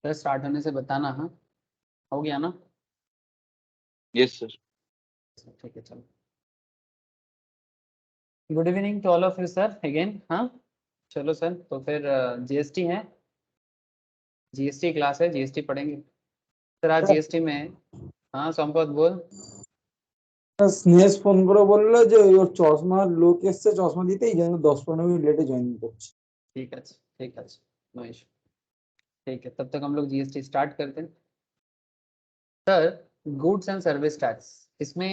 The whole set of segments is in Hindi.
तो स्टार्ट होने से बताना। हाँ, हो गया ना? Yes sir. ठीक है, चलो। Good evening to all of you sir again. हाँ, चलो सर, तो फिर जीएसटी है, जीएसटी क्लास है, जीएसटी पढ़ेंगे सर आज जीएसटी में। हाँ संपत बोल। স্নেহাস ফোন করে বললো যে ওর চশমার লোক এসছে, চশমা দিতে এই জন্য 10-15 মিনিট লেটে জয়েন করছে। ठीक है, ठीक है, नो इशू। ठीक है, तब तक हम लोग जीएसटी स्टार्ट करते हैं। Sir, goods and service tax, इसमें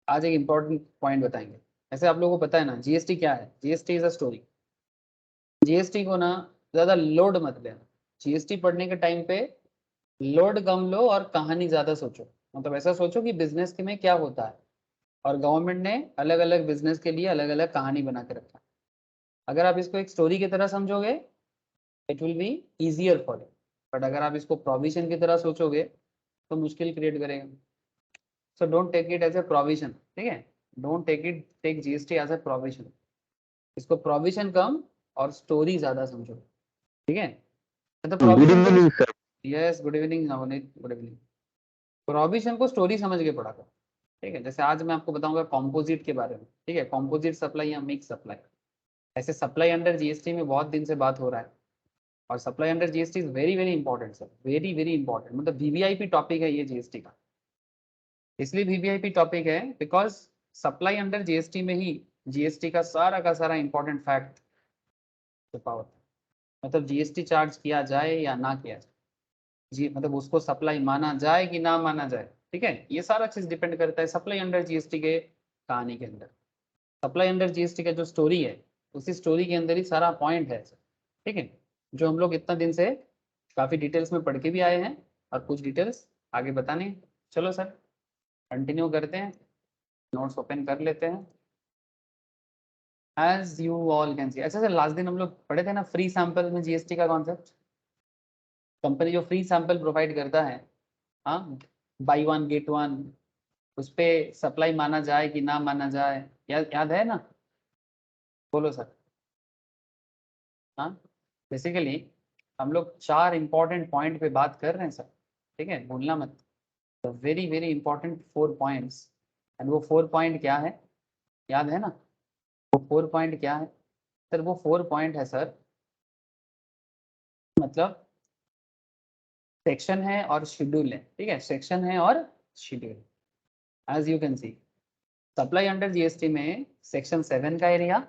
आज एक इम्पॉर्टेंट पॉइंट बताएंगे। ऐसे आप लोगों को पता है ना जीएसटी क्या है? GST is a story. GST को ना ज़्यादा लोड मत लेना। जीएसटी पढ़ने के टाइम पे लोड कम लो और कहानी ज़्यादा सोचो। मतलब ऐसा सोचो कि बिजनेस के में क्या होता है, और गवर्नमेंट ने अलग अलग बिजनेस के लिए अलग अलग कहानी बना के रखा है। अगर आप इसको एक स्टोरी की तरह समझोगे it will be easier for you, but अगर आप इसको प्रोविजन की तरह सोचोगे तो मुश्किल क्रिएट करेगा। So don't take it as a provision, ठीक है? Don't take GST as a provision. इसको प्रोविजन कम और स्टोरी ज़्यादा समझो, ठीक है? मतलब प्रोविजन को, sir. Yes good evening Navneet, good evening. Provision को स्टोरी समझ के पढ़ा करो, ठीक है? जैसे आज मैं आपको बताऊंगा कॉम्पोजिट के बारे में, ठीक है? कॉम्पोजिट सप्लाई या मिक्स सप्लाई। ऐसे सप्लाई अंडर जीएसटी में बहुत दिन से बात हो रहा है, और supply under GST is very very important sir, very very important. मतलब वीवीआईपी टॉपिक है ये जीएसटी का। इसलिए वीवीआईपी टॉपिक है बिकॉज सप्लाई अंडर जीएसटी में ही जीएसटी का सारा इंपॉर्टेंट फैक्ट छुपा होता है। मतलब जीएसटी चार्ज किया जाए या ना किया जाए, जी मतलब उसको सप्लाई माना जाए कि ना माना जाए, ठीक है? ये सारा चीज डिपेंड करता है सप्लाई अंडर जीएसटी के कहानी के अंदर। सप्लाई अंडर जीएसटी का जो स्टोरी है उसी स्टोरी के अंदर ही सारा पॉइंट है, ठीक है? जो हम लोग इतना दिन से काफी डिटेल्स में पढ़ के भी आए हैं, और कुछ डिटेल्स आगे बताने हैं। चलो सर कंटिन्यू करते हैं, नोट्स ओपन कर लेते हैं। As you all can see. अच्छा सर, लास्ट दिन हम लोग पढ़े थे ना फ्री सैंपल में जीएसटी का कॉन्सेप्ट। कंपनी जो फ्री सैंपल प्रोवाइड करता है, हाँ, बाई वन गेट वन, उस पे सप्लाई माना जाए कि ना माना जाए, याद है ना? बोलो सर। हाँ, बेसिकली हम लोग 4 इंपॉर्टेंट पॉइंट पे बात कर रहे हैं सर, ठीक है? भूलना मत। तो very very important 4 points. And वो 4 पॉइंट क्या है, याद है ना? वो 4 पॉइंट क्या है सर? वो 4 पॉइंट है सर, मतलब सेक्शन है और शेड्यूल है, ठीक है? सेक्शन है और schedule. As you can see supply under GST में सेक्शन 7 का एरिया,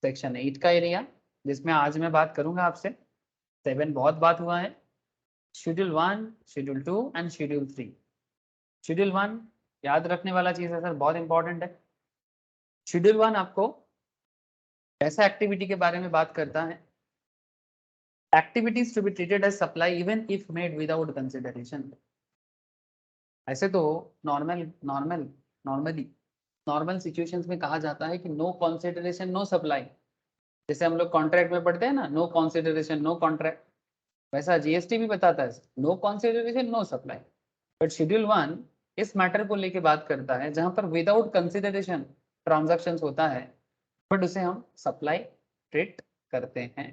सेक्शन 8 का एरिया, जिसमें आज मैं बात करूंगा आपसे। 7 बहुत बात हुआ है। Schedule 1, schedule 2 and schedule 3। Schedule 1 याद रखने वाला चीज है सर, बहुत इंपॉर्टेंट है। शेड्यूल 1 आपको ऐसा एक्टिविटी के बारे में बात करता है, activities to be treated as supply even if made without consideration. ऐसे तो नॉर्मली नॉर्मल सिचुएशंस में कहा जाता है कि नो कंसिडरेशन नो सप्लाई। जैसे हम लोग कॉन्ट्रैक्ट में पढ़ते हैं ना, नो कंसिडरेशन नो कॉन्ट्रैक्ट, वैसा जीएसटी भी बताता है no consideration no supply. But schedule 1 इस मैटर को लेके बात करता है जहां पर विदाउट कंसिडरेशन ट्रांजैक्शंस होता है, बट उसे हम सप्लाई ट्रीट करते हैं,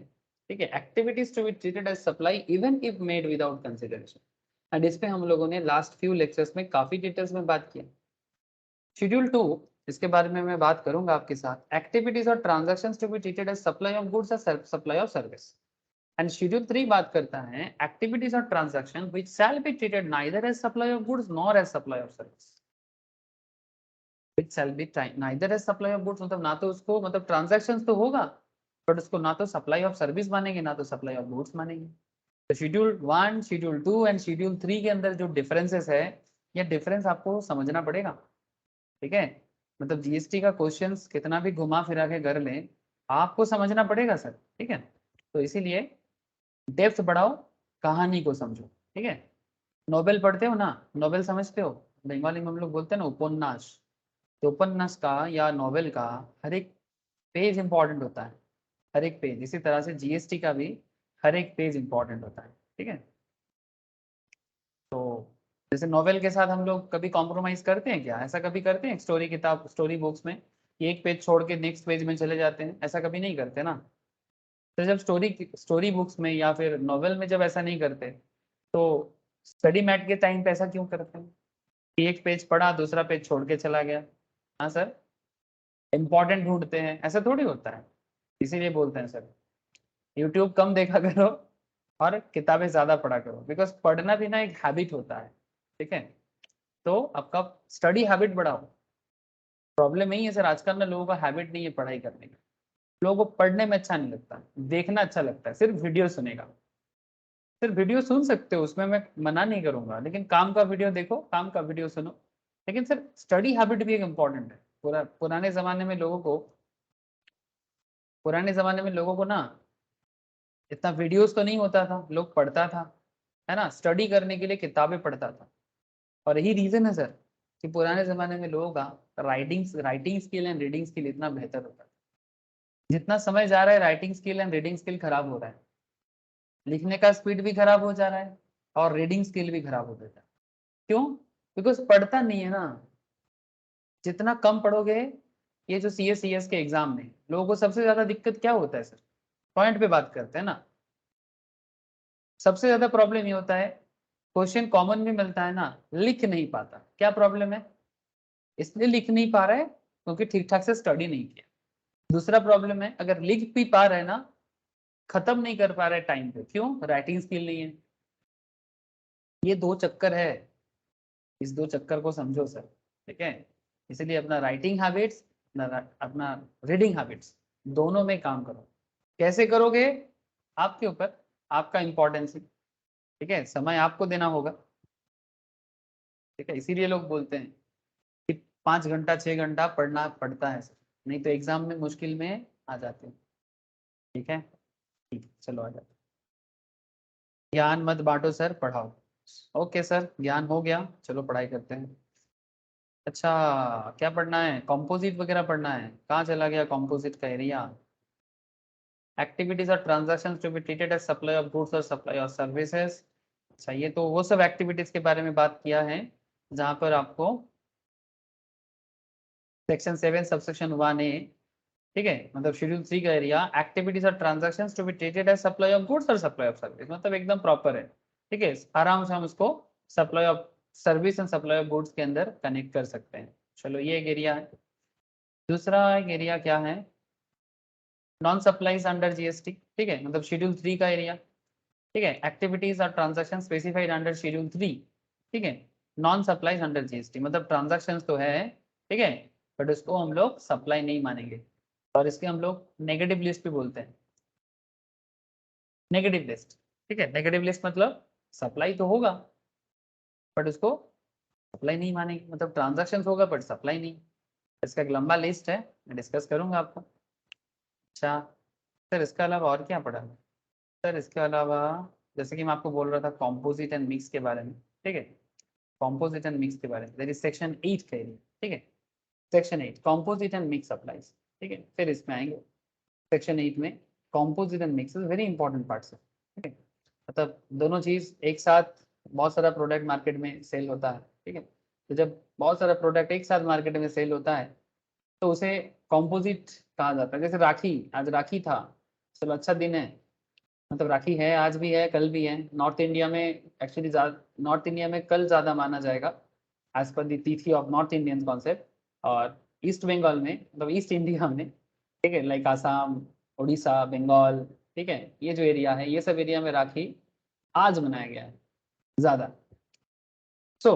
ठीक है? Activities to be treated as supply even if made without consideration. And इस पे हम लोगों ने लास्ट फ्यू लेक्चर्स में काफी डिटेल्स में बात किया। शेड्यूल 2, इसके बारे में मैं बात करूंगा आपके साथ, एक्टिविटीज और transactions to be treated as supply of goods और supply of service. And schedule 3 बात करता है एक्टिविटीज और transaction which shall be treated neither as supply of goods nor as supply of service. Which shall be neither as supply of goods, मतलब ना तो उसको, मतलब ट्रांजैक्शंस तो होगा बट उसको ना तो सप्लाई ऑफ सर्विस मानेंगे ना तो सप्लाई ऑफ गुड्स मानेंगे। तो शेड्यूल 1, शेड्यूल 2 एंड शेड्यूल 3 के अंदर जो डिफरेंसेस है, ये डिफरेंस आपको समझना पड़ेगा, ठीक है? मतलब जीएसटी का क्वेश्चंस कितना भी घुमा फिरा के कर लें, आपको समझना पड़ेगा सर, ठीक है? तो इसीलिए डेप्थ बढ़ाओ, कहानी को समझो, ठीक है? नोबेल पढ़ते हो ना, नोबेल समझते हो? बंगाली में हम लोग बोलते हैं ना उपन्यास। तो उपन्यास का या नोवेल का हर एक पेज इंपॉर्टेंट होता है, हर एक पेज। इसी तरह से जीएसटी का भी हर एक पेज इंपॉर्टेंट होता है, ठीक है? तो जैसे नोवेल के साथ हम लोग कभी कॉम्प्रोमाइज करते हैं क्या? ऐसा कभी करते हैं स्टोरी किताब, स्टोरी बुक्स में एक पेज छोड़ के नेक्स्ट पेज में चले जाते हैं? ऐसा कभी नहीं करते ना। तो जब स्टोरी बुक्स में या फिर नॉवेल में जब ऐसा नहीं करते तो स्टडी मैट के टाइम पे ऐसा क्यों करते हैं कि एक पेज पढ़ा दूसरा पेज छोड़ के चला गया? हाँ सर, इम्पोर्टेंट ढूंढते हैं, ऐसा थोड़ी होता है। इसीलिए बोलते हैं सर यूट्यूब कम देखा करो और किताबें ज्यादा पढ़ा करो, बिकॉज पढ़ना भी ना एक हैबिट होता है, ठीक है? तो आपका स्टडी हैबिट बढ़ाओ। प्रॉब्लम यही है सर, आजकल ना लोगों का हैबिट नहीं है पढ़ाई करने का। लोगों को पढ़ने में अच्छा नहीं लगता, देखना अच्छा लगता है, सिर्फ वीडियो सुनेगा। सिर्फ वीडियो सुन सकते हो, उसमें मैं मना नहीं करूंगा, लेकिन काम का वीडियो देखो, काम का वीडियो सुनो। लेकिन सर स्टडी हैबिट भी एक इम्पॉर्टेंट है। पुराने जमाने में लोगों को ना इतना वीडियोस तो नहीं होता था, लोग पढ़ता था, है ना, स्टडी करने के लिए किताबें पढ़ता था। और यही रीजन है सर कि पुराने जमाने में लोगों का writing skill and reading skill इतना बेहतर होता है। जितना समय जा रहा है writing skill and reading skill खराब हो रहा है, लिखने का स्पीड भी खराब हो जा रहा है और रीडिंग स्किल भी खराब हो जाता है। क्यों? बिकॉज पढ़ता नहीं है ना। जितना कम पढ़ोगे, ये जो CS के एग्जाम में लोगों को सबसे ज्यादा दिक्कत क्या होता है सर? पॉइंट पे बात करते हैं ना। सबसे ज्यादा प्रॉब्लम ये होता है, क्वेश्चन कॉमन भी मिलता है ना, लिख नहीं पाता। क्या प्रॉब्लम है? इसलिए लिख नहीं पा रहा है क्योंकि ठीक ठाक से स्टडी नहीं किया। दूसरा प्रॉब्लम है, अगर लिख भी पा रहे हैं ना, खत्म नहीं कर पा रहे टाइम पे। क्यों? राइटिंग स्किल नहीं है। ये दो चक्कर है, इस दो चक्कर को समझो सर, ठीक है? इसलिए अपना राइटिंग हैबिट्स, अपना रीडिंग हैबिट्स, दोनों में काम करो। कैसे करोगे? आपके ऊपर, आपका इंपॉर्टेंस, ठीक है, समय आपको देना होगा, ठीक है? इसीलिए लोग बोलते हैं कि 5 घंटा 6 घंटा पढ़ना पड़ता है सर, नहीं तो एग्जाम में मुश्किल में आ जाते हैं, ठीक है? ठीक है, चलो आ जाते हैं। ज्ञान मत बांटो सर, पढ़ाओ। ओके सर, ज्ञान हो गया, चलो पढ़ाई करते हैं। अच्छा, क्या पढ़ना है? कॉम्पोजिट वगैरह पढ़ना है? कहाँ चला गया कॉम्पोजिट का एरिया? एक्टिविटीज और transaction to be treated as supply of goods और सप्लाई ऑफ सर्विसेज। अच्छा, ये तो वो सब एक्टिविटीज के बारे में बात किया है जहाँ पर आपको सेक्शन 7 सबसेक्शन 1A, ठीक है, मतलब शेड्यूल 3 का एरिया, एक्टिविटीज और transaction to be treated as supply of goods और सप्लाई ऑफ सर्विस, मतलब एकदम प्रॉपर है, ठीक है? आराम से हम उसको supply of service and supply of goods के अंदर कनेक्ट कर सकते हैं। चलो, ये एक एरिया है। दूसरा एक एरिया क्या है? नॉन सप्लाईज अंडर GST, ठीक है, मतलब शेड्यूल 3 का एरिया, ठीक है? एक्टिविटीज और ट्रांजैक्शन स्पेसिफाइड अंडर शेड्यूल 3, ठीक है? नॉन सप्लाईज अंडर GST, मतलब ट्रांजैक्शंस तो है, ठीक है, बट उसको हम लोग सप्लाई नहीं मानेंगे, और इसके हम लोग नेगेटिव लिस्ट भी बोलते हैं। नेगेटिव लिस्ट, ठीक है, नेगेटिव लिस्ट मतलब सप्लाई तो होगा बट उसको सप्लाई नहीं मानेंगे, मतलब ट्रांजैक्शंस होगा बट सप्लाई नहीं। इसका एक लंबा लिस्ट है, मैं डिस्कस करूंगा आपको। अच्छा सर, इसके अलावा और क्या पढ़ा है? सर इसके अलावा जैसे कि मैं आपको बोल रहा था कॉम्पोजिट एंड मिक्स के बारे में, ठीक है? कॉम्पोजिट एंड मिक्स के बारे में, दैट इज सेक्शन 8 का एरिया, ठीक है? Section 8 composite and mix supplies, ठीक है? फिर इसमें आएंगे सेक्शन 8 में composite and mix is very important part है, ठीक है? मतलब दोनों चीज एक साथ, बहुत सारा प्रोडक्ट मार्केट में सेल होता है, ठीक है? तो जब बहुत सारा प्रोडक्ट एक साथ मार्केट में सेल होता है तो उसे कॉम्पोजिट कहा जाता है। जैसे राखी, आज राखी था, चलो अच्छा दिन है, मतलब राखी है, आज भी है कल भी है। नॉर्थ इंडिया में एक्चुअली नॉर्थ इंडिया में कल ज़्यादा माना जाएगा एज पर दी तिथि ऑफ नॉर्थ इंडियन कॉन्सेप्ट, और ईस्ट बंगाल में, मतलब ईस्ट इंडिया में, ठीक है, लाइक आसाम, उड़ीसा, बंगाल, ठीक है, ये जो एरिया है, ये सब एरिया में राखी आज मनाया गया है ज़्यादा। सो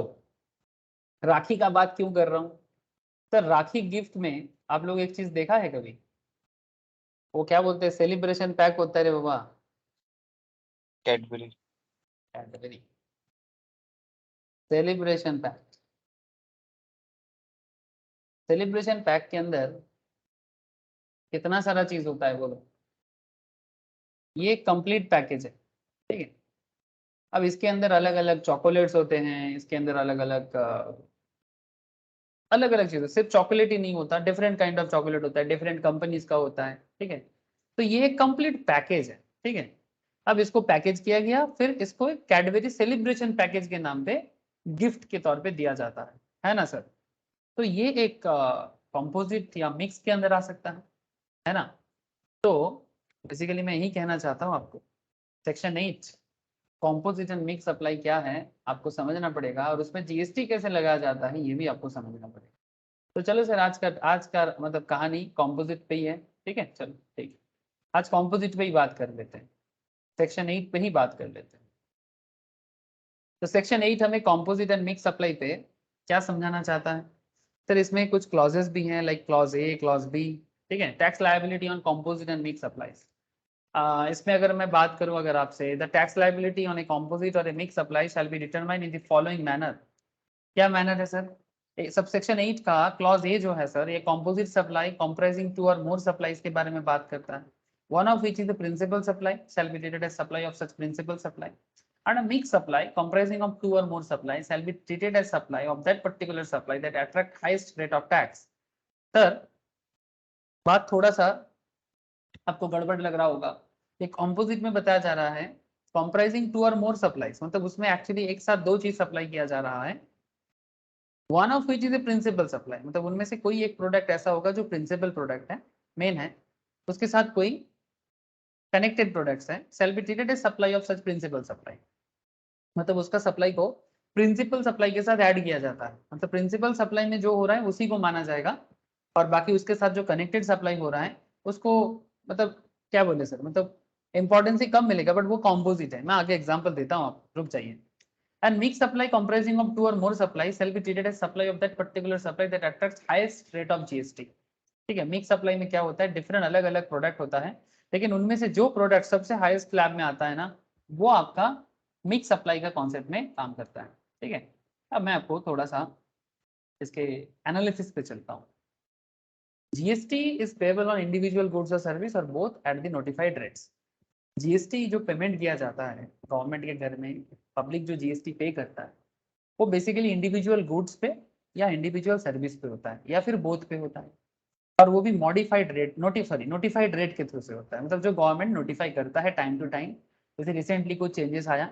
राखी का बात क्यों कर रहा हूँ सर? राखी गिफ्ट में आप लोग एक चीज़ देखा है कभी? वो क्या बोलते हैं, सेलिब्रेशन पैक होता है रे बाबा, Cadbury. Cadbury celebration pack. Celebration pack के अंदर कितना सारा चीज होता है बोलो? ये कंप्लीट पैकेज है, ठीक है? अब इसके अंदर अलग अलग चॉकलेट्स होते हैं, इसके अंदर अलग अलग अलग अलग चीजें, सिर्फ चॉकलेट ही नहीं होता, डिफरेंट काइंड ऑफ चॉकलेट होता है, डिफरेंट कंपनीज का होता है, ठीक है? तो ये एक कंप्लीट पैकेज है, ठीक है? अब इसको पैकेज किया गया, फिर इसको एक कैडबरी सेलिब्रेशन पैकेज के नाम पे गिफ्ट के तौर पे दिया जाता है ना सर? तो ये एक कंपोजिट या मिक्स के अंदर आ सकता है ना? तो बेसिकली मैं यही कहना चाहता हूँ आपको। Section 8 composite and mix supply क्या है आपको समझना पड़ेगा, और उसमें जीएसटी कैसे लगाया जाता है ये भी आपको समझना पड़ेगा। तो चलो सर, आज का मतलब कहानी कॉम्पोजिट पे ही है, ठीक है। चलो ठीक है, आज कॉम्पोजिट पे ही बात कर लेते हैं, सेक्शन 8 पे ही बात कर लेते हैं। तो सेक्शन 8 हमें कॉम्पोजिट एंड मिक्स सप्लाई पे क्या समझाना चाहता है सर? इसमें कुछ क्लॉजेस भी हैं, like clause A, clause B, ठीक है। Tax liability on composite and mix supplies. इसमें अगर मैं बात करूं अगर आपसे, the tax liability on a composite और a mix supply shall be determine in the following manner. क्या मैनर है सर? सबसेक्शन 8 का क्लॉज ए जो है सर, ये कॉम्पोजिट सप्लाई कंप्राइजिंग 2 और मोर सप्लाईज के बारे में बात करता है। One of which is the principal supply shall be treated as supply of such principal supply, and a mixed supply comprising of 2 or more supplies shall be treated as supply of that particular supply that attract highest rate of tax. Sir बात थोड़ा सा आपको गड़बड़ लग रहा होगा। ये कॉम्पोजिट में बताया जा रहा है कंप्राइजिंग 2 और मोर सप्लाईज, मतलब उसमें एक्चुअली एक साथ 2 चीज सप्लाई किया जा रहा है। One of which is a principal supply, मतलब उनमें से कोई एक प्रोडक्ट ऐसा होगा जो प्रिंसिपल प्रोडक्ट है, मेन है, उसके साथ कोई कनेक्टेड प्रोडक्ट्स है, shall be treated as supply of such principal supply, मतलब उसका सप्लाई को प्रिंसिपल सप्लाई के साथ ऐड किया जाता है। मतलब प्रिंसिपल सप्लाई में जो हो रहा है उसी को माना जाएगा, और बाकी उसके साथ जो कनेक्टेड सप्लाई हो रहा है उसको, मतलब क्या बोले सर, मतलब इंपॉर्टेंस ही कम मिलेगा, बट वो कॉम्पोजिट है। मैं आगे एग्जांपल देता हूँ, आप रुक जाइए। And mix supply comprising of 2 और more supply shall be treated as supply of that particular supply that attracts highest rate of GST. ठीक है, मिक्स सप्लाई में क्या होता है, डिफरेंट अलग अलग प्रोडक्ट होता है, लेकिन उनमें से जो प्रोडक्ट सबसे हाईएस्ट स्लैब में आता है ना, वो आपका मिक्स सप्लाई का कॉन्सेप्ट में काम करता है। ठीक है, अब मैं आपको थोड़ा सा इसके एनालिसिस पे चलता हूँ। GST is payable on individual goods और सर्विस और both at the notified rates. GST जो पेमेंट किया जाता है गवर्नमेंट के घर में, पब्लिक जो जीएसटी पे करता है, वो बेसिकली इंडिविजुअल गुड्स पे या इंडिविजुअल सर्विस पे होता है, या फिर बोथ पे होता है, और वो भी मॉडिफाइड रेट, नोटिफाइड रेट के थ्रू से होता है, मतलब जो गवर्नमेंट नोटिफाई करता है टाइम टू टाइम। जैसे रिसेंटली कुछ चेंजेस आया,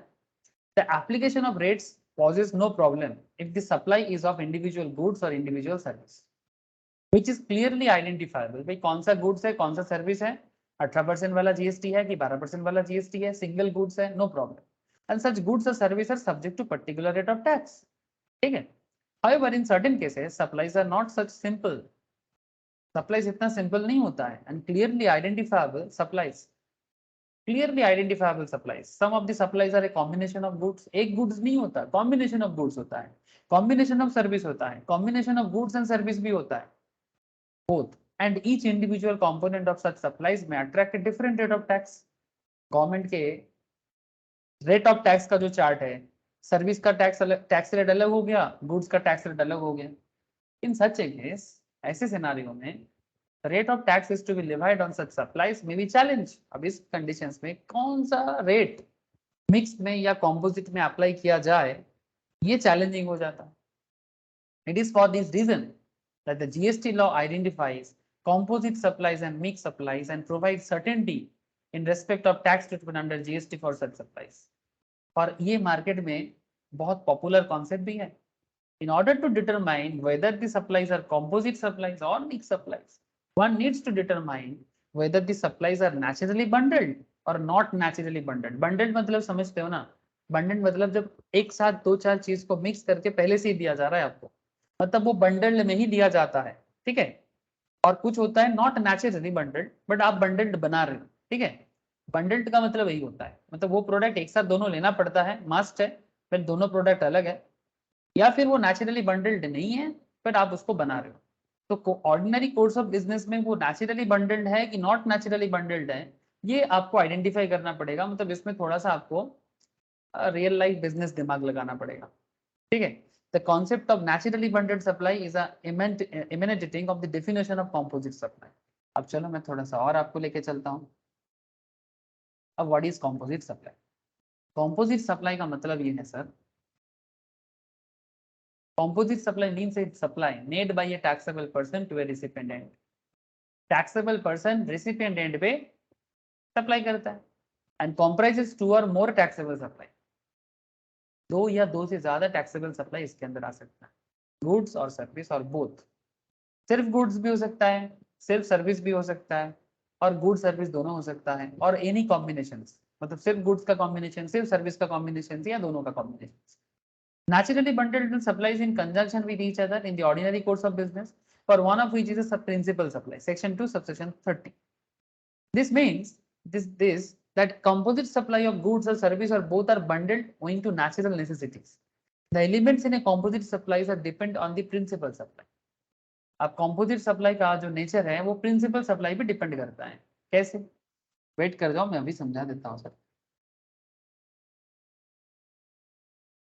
the application of rates poses no problem if the supply is of individual goods और individual service which is clearly identifiable. भाई कौन सा गुड्स है, कौन सा सर्विस है, 18% वाला जीएसटी है कि 12% वाला जीएसटी है, सिंगल गुड्स है, no problem, and such goods और service are subject to particular rate of tax. ठीक है, however in certain cases supplies are not such simple, supplies इतना सिंपल नहीं होता है, and clearly identifiable supplies, some of the supplies are a combination of goods, एक गुड्स नहीं होता, कॉम्बिनेशन ऑफ गुड्स होता है, कॉम्बिनेशन ऑफ सर्विस होता है, combination of goods and service भी होता है, both, and each individual component of such supplies may attract a different rate of tax। Government के रेट ऑफ टैक्स का जो चार्ट है, सर्विस का टैक्स रेट अलग हो गया, गुड्स का टैक्स रेट अलग हो गया। इन सच ए केस, ऐसे सिनारियो में rate of tax is to be levied on such supplies may be challenge. अब इस कंडीशंस में कौन सा रेट मिक्स में या कॉम्पोजिट में अप्लाई किया जाए, ये चैलेंजिंग हो जाता है। It is for this reason that the GST law identifies composite supplies and mixed supplies and provides certainty in respect of tax treatment under GST for such supplies। और ये मार्केट में बहुत पॉपुलर कॉन्सेप्ट भी है। In order to determine whether the supplies are composite supplies or mixed supplies, one needs to determine whether the supplies are naturally bundled or not naturally bundled। Bundled मतलब समझते हो ना, bundled मतलब जब एक साथ 2-4 चीज को मिक्स करके पहले से ही दिया जा रहा है आपको, मतलब वो बंडल्ड में ही दिया जाता है। ठीक है, और कुछ होता है नॉट नेचुरली बंडल्ड, बट आप बंडल्ड बना रहे हो। ठीक है, बंडल्ड का मतलब यही होता है, मतलब वो प्रोडक्ट एक साथ दोनों लेना पड़ता है, मस्ट है, फिर दोनों प्रोडक्ट अलग है, या फिर वो नेचुरली बंडल्ड नहीं है बट आप उसको बना रहे हो। तो ऑर्डिनरी कोर्स ऑफ बिजनेस में वो नेचुरली बंडल्ड है कि नॉट नेचुरली बंडल्ड है, ये आपको आइडेंटिफाई करना पड़ेगा। मतलब इसमें थोड़ा सा आपको रियल लाइफ बिजनेस दिमाग लगाना पड़ेगा। ठीक है, the concept of naturally bundled supply is a emanating of the definition of composite supply। अब चलो मैं थोड़ा सा और आपको लेके चलता हूँ। अब what is composite supply? composite supply का मतलब ये है sir, composite supply means a supply made by a taxable person to a recipient। taxable person recipient end पे सप्लाई करता है, and comprises 2 or more taxable supply। 2 या 2 से ज्यादा टैक्सेबल सप्लाई इसके अंदर आ सकता है, गुड्स और सर्विस और बोथ। सिर्फ गुड्स भी हो सकता है, सिर्फ सर्विस भी हो सकता है, और गुड सर्विस दोनों हो सकता है, और एनी कॉम्बिनेशन, मतलब सिर्फ गुड्स का कॉम्बिनेशन, सिर्फ सर्विस का कॉम्बिनेशन, या दोनों का combination. Naturally bundled supplies in conjunction with each other in the ordinary course of business, for one of which is a principal supply. Section 2, subsection 30. This means this that composite supply of goods or service or both are bundled owing to natural necessities. The elements in a composite supplies are depend on the principal supply. अब composite supply का जो nature है वो principal supply पे depend करता है. कैसे? वेट कर जाओ, मैं अभी समझा देता हूँ सर.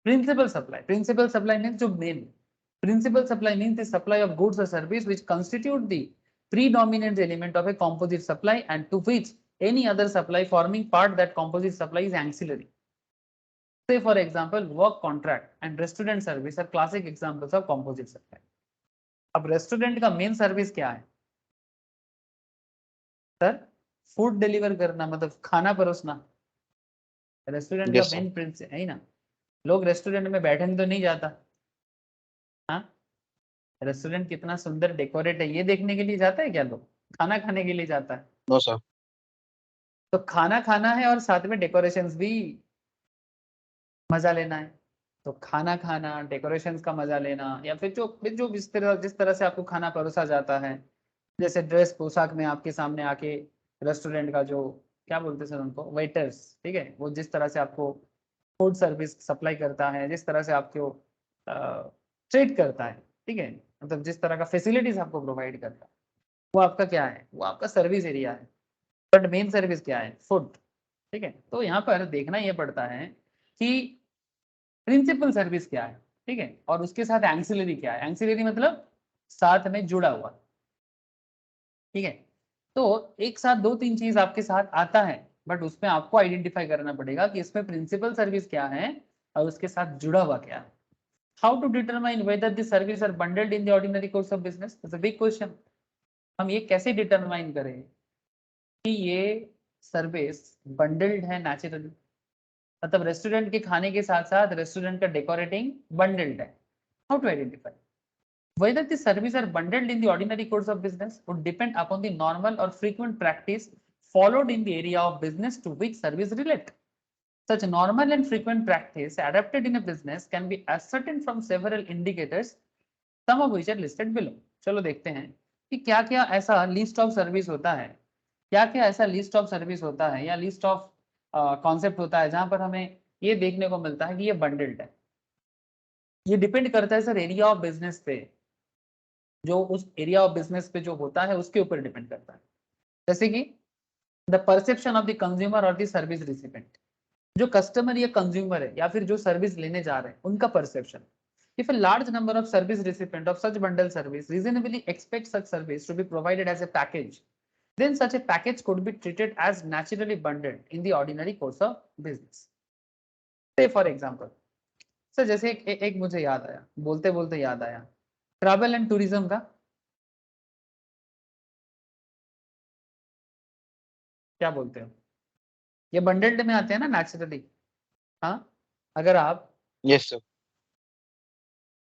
Principal supply means जो main. Principal supply means the supply of goods or service which constitute the predominant element of a composite supply, and to which any other supply forming part that composite supply is ancillary. Say for example, work contract and restaurant service are classic examples of composite supply. अब रेस्टोरेंट का मेन सर्विस क्या है सर? फूड डिलीवर करना, मतलब खाना परोसना. रेस्टोरेंट का Yes, sir. मेन प्रिंसिपल है ना. लोग रेस्टोरेंट में बैठने तो नहीं जाता. हाँ, रेस्टोरेंट कितना सुंदर डेकोरेट है ये देखने के लिए जाता है क्या लोग? खाना खाने के लिए जाता है. No, sir. तो खाना खाना है और साथ में डेकोरेशंस भी मजा लेना है. तो खाना खाना, डेकोरेशंस का मजा लेना, या फिर जो जिस तरह से आपको खाना परोसा जाता है, जैसे ड्रेस पोशाक में आपके सामने आके रेस्टोरेंट का जो क्या बोलते हैं सर उनको, वेटर्स, ठीक है, वो जिस तरह से आपको फूड सर्विस सप्लाई करता है, जिस तरह से आपको ट्रीट करता है, ठीक है, मतलब जिस तरह का फैसिलिटीज आपको प्रोवाइड करता है, वो आपका क्या है? वो आपका सर्विस एरिया है. बट मेन सर्विस क्या है? फूड. ठीक है, तो यहाँ पर देखना ये पड़ता है कि प्रिंसिपल सर्विस क्या है, ठीक है, और उसके साथ एंसिलरी क्या है. एंसिलरी मतलब साथ में जुड़ा हुआ, ठीक है. तो एक साथ दो तीन चीज आपके साथ आता है, बट उसमें आपको आइडेंटिफाई करना पड़ेगा कि इसमें प्रिंसिपल सर्विस क्या है और उसके साथ जुड़ा हुआ क्या है. How to determine whether this service are bundled in the ordinary course of business, it's a big question. हम ये कैसे डिटरमाइन करें कि ये सर्विस बंडल्ड है नेचुरली, मतलब रेस्टोरेंट के खाने के साथ साथ रेस्टोरेंट का डेकोरेटिंग बंडल्ड है. How to identify whether the service are bundled in the ordinary course of business would depend upon the normal or frequent practice followed in the area of business to which service relate. Such normal and frequent practice adapted in a business can be ascertained from several indicators, some of which are listed below. चलो देखते हैं कि क्या क्या ऐसा लिस्ट ऑफ सर्विस होता है, क्या क्या ऐसा लिस्ट ऑफ सर्विस होता है या लिस्ट ऑफ कॉन्सेप्ट होता है जहां पर हमें ये देखने को मिलता है कि ये बंडल्ड है. ये डिपेंड करता है सर एरिया ऑफ बिजनेस पे, जो उस एरिया ऑफ बिजनेस पे जो होता है उसके ऊपर डिपेंड करता है. जैसे कि the perception of the consumer और द सर्विस रिसिपेंट, जो कस्टमर या कंज्यूमर है या फिर जो सर्विस लेने जा रहे हैं उनका perception. If a large number of service recipient of such bundle service reasonably expect such service to be provided as a package, then such a package could be treated as naturally bundled in the ordinary course of business. Say for example, sir जैसे एक मुझे याद आया, बोलते बोलते याद आया, ट्रैवल एंड टूरिज्म का क्या बोलते हो? ये बंडल्ड में आते हैं ना नेचुरली. हाँ, अगर आप Yes, sir.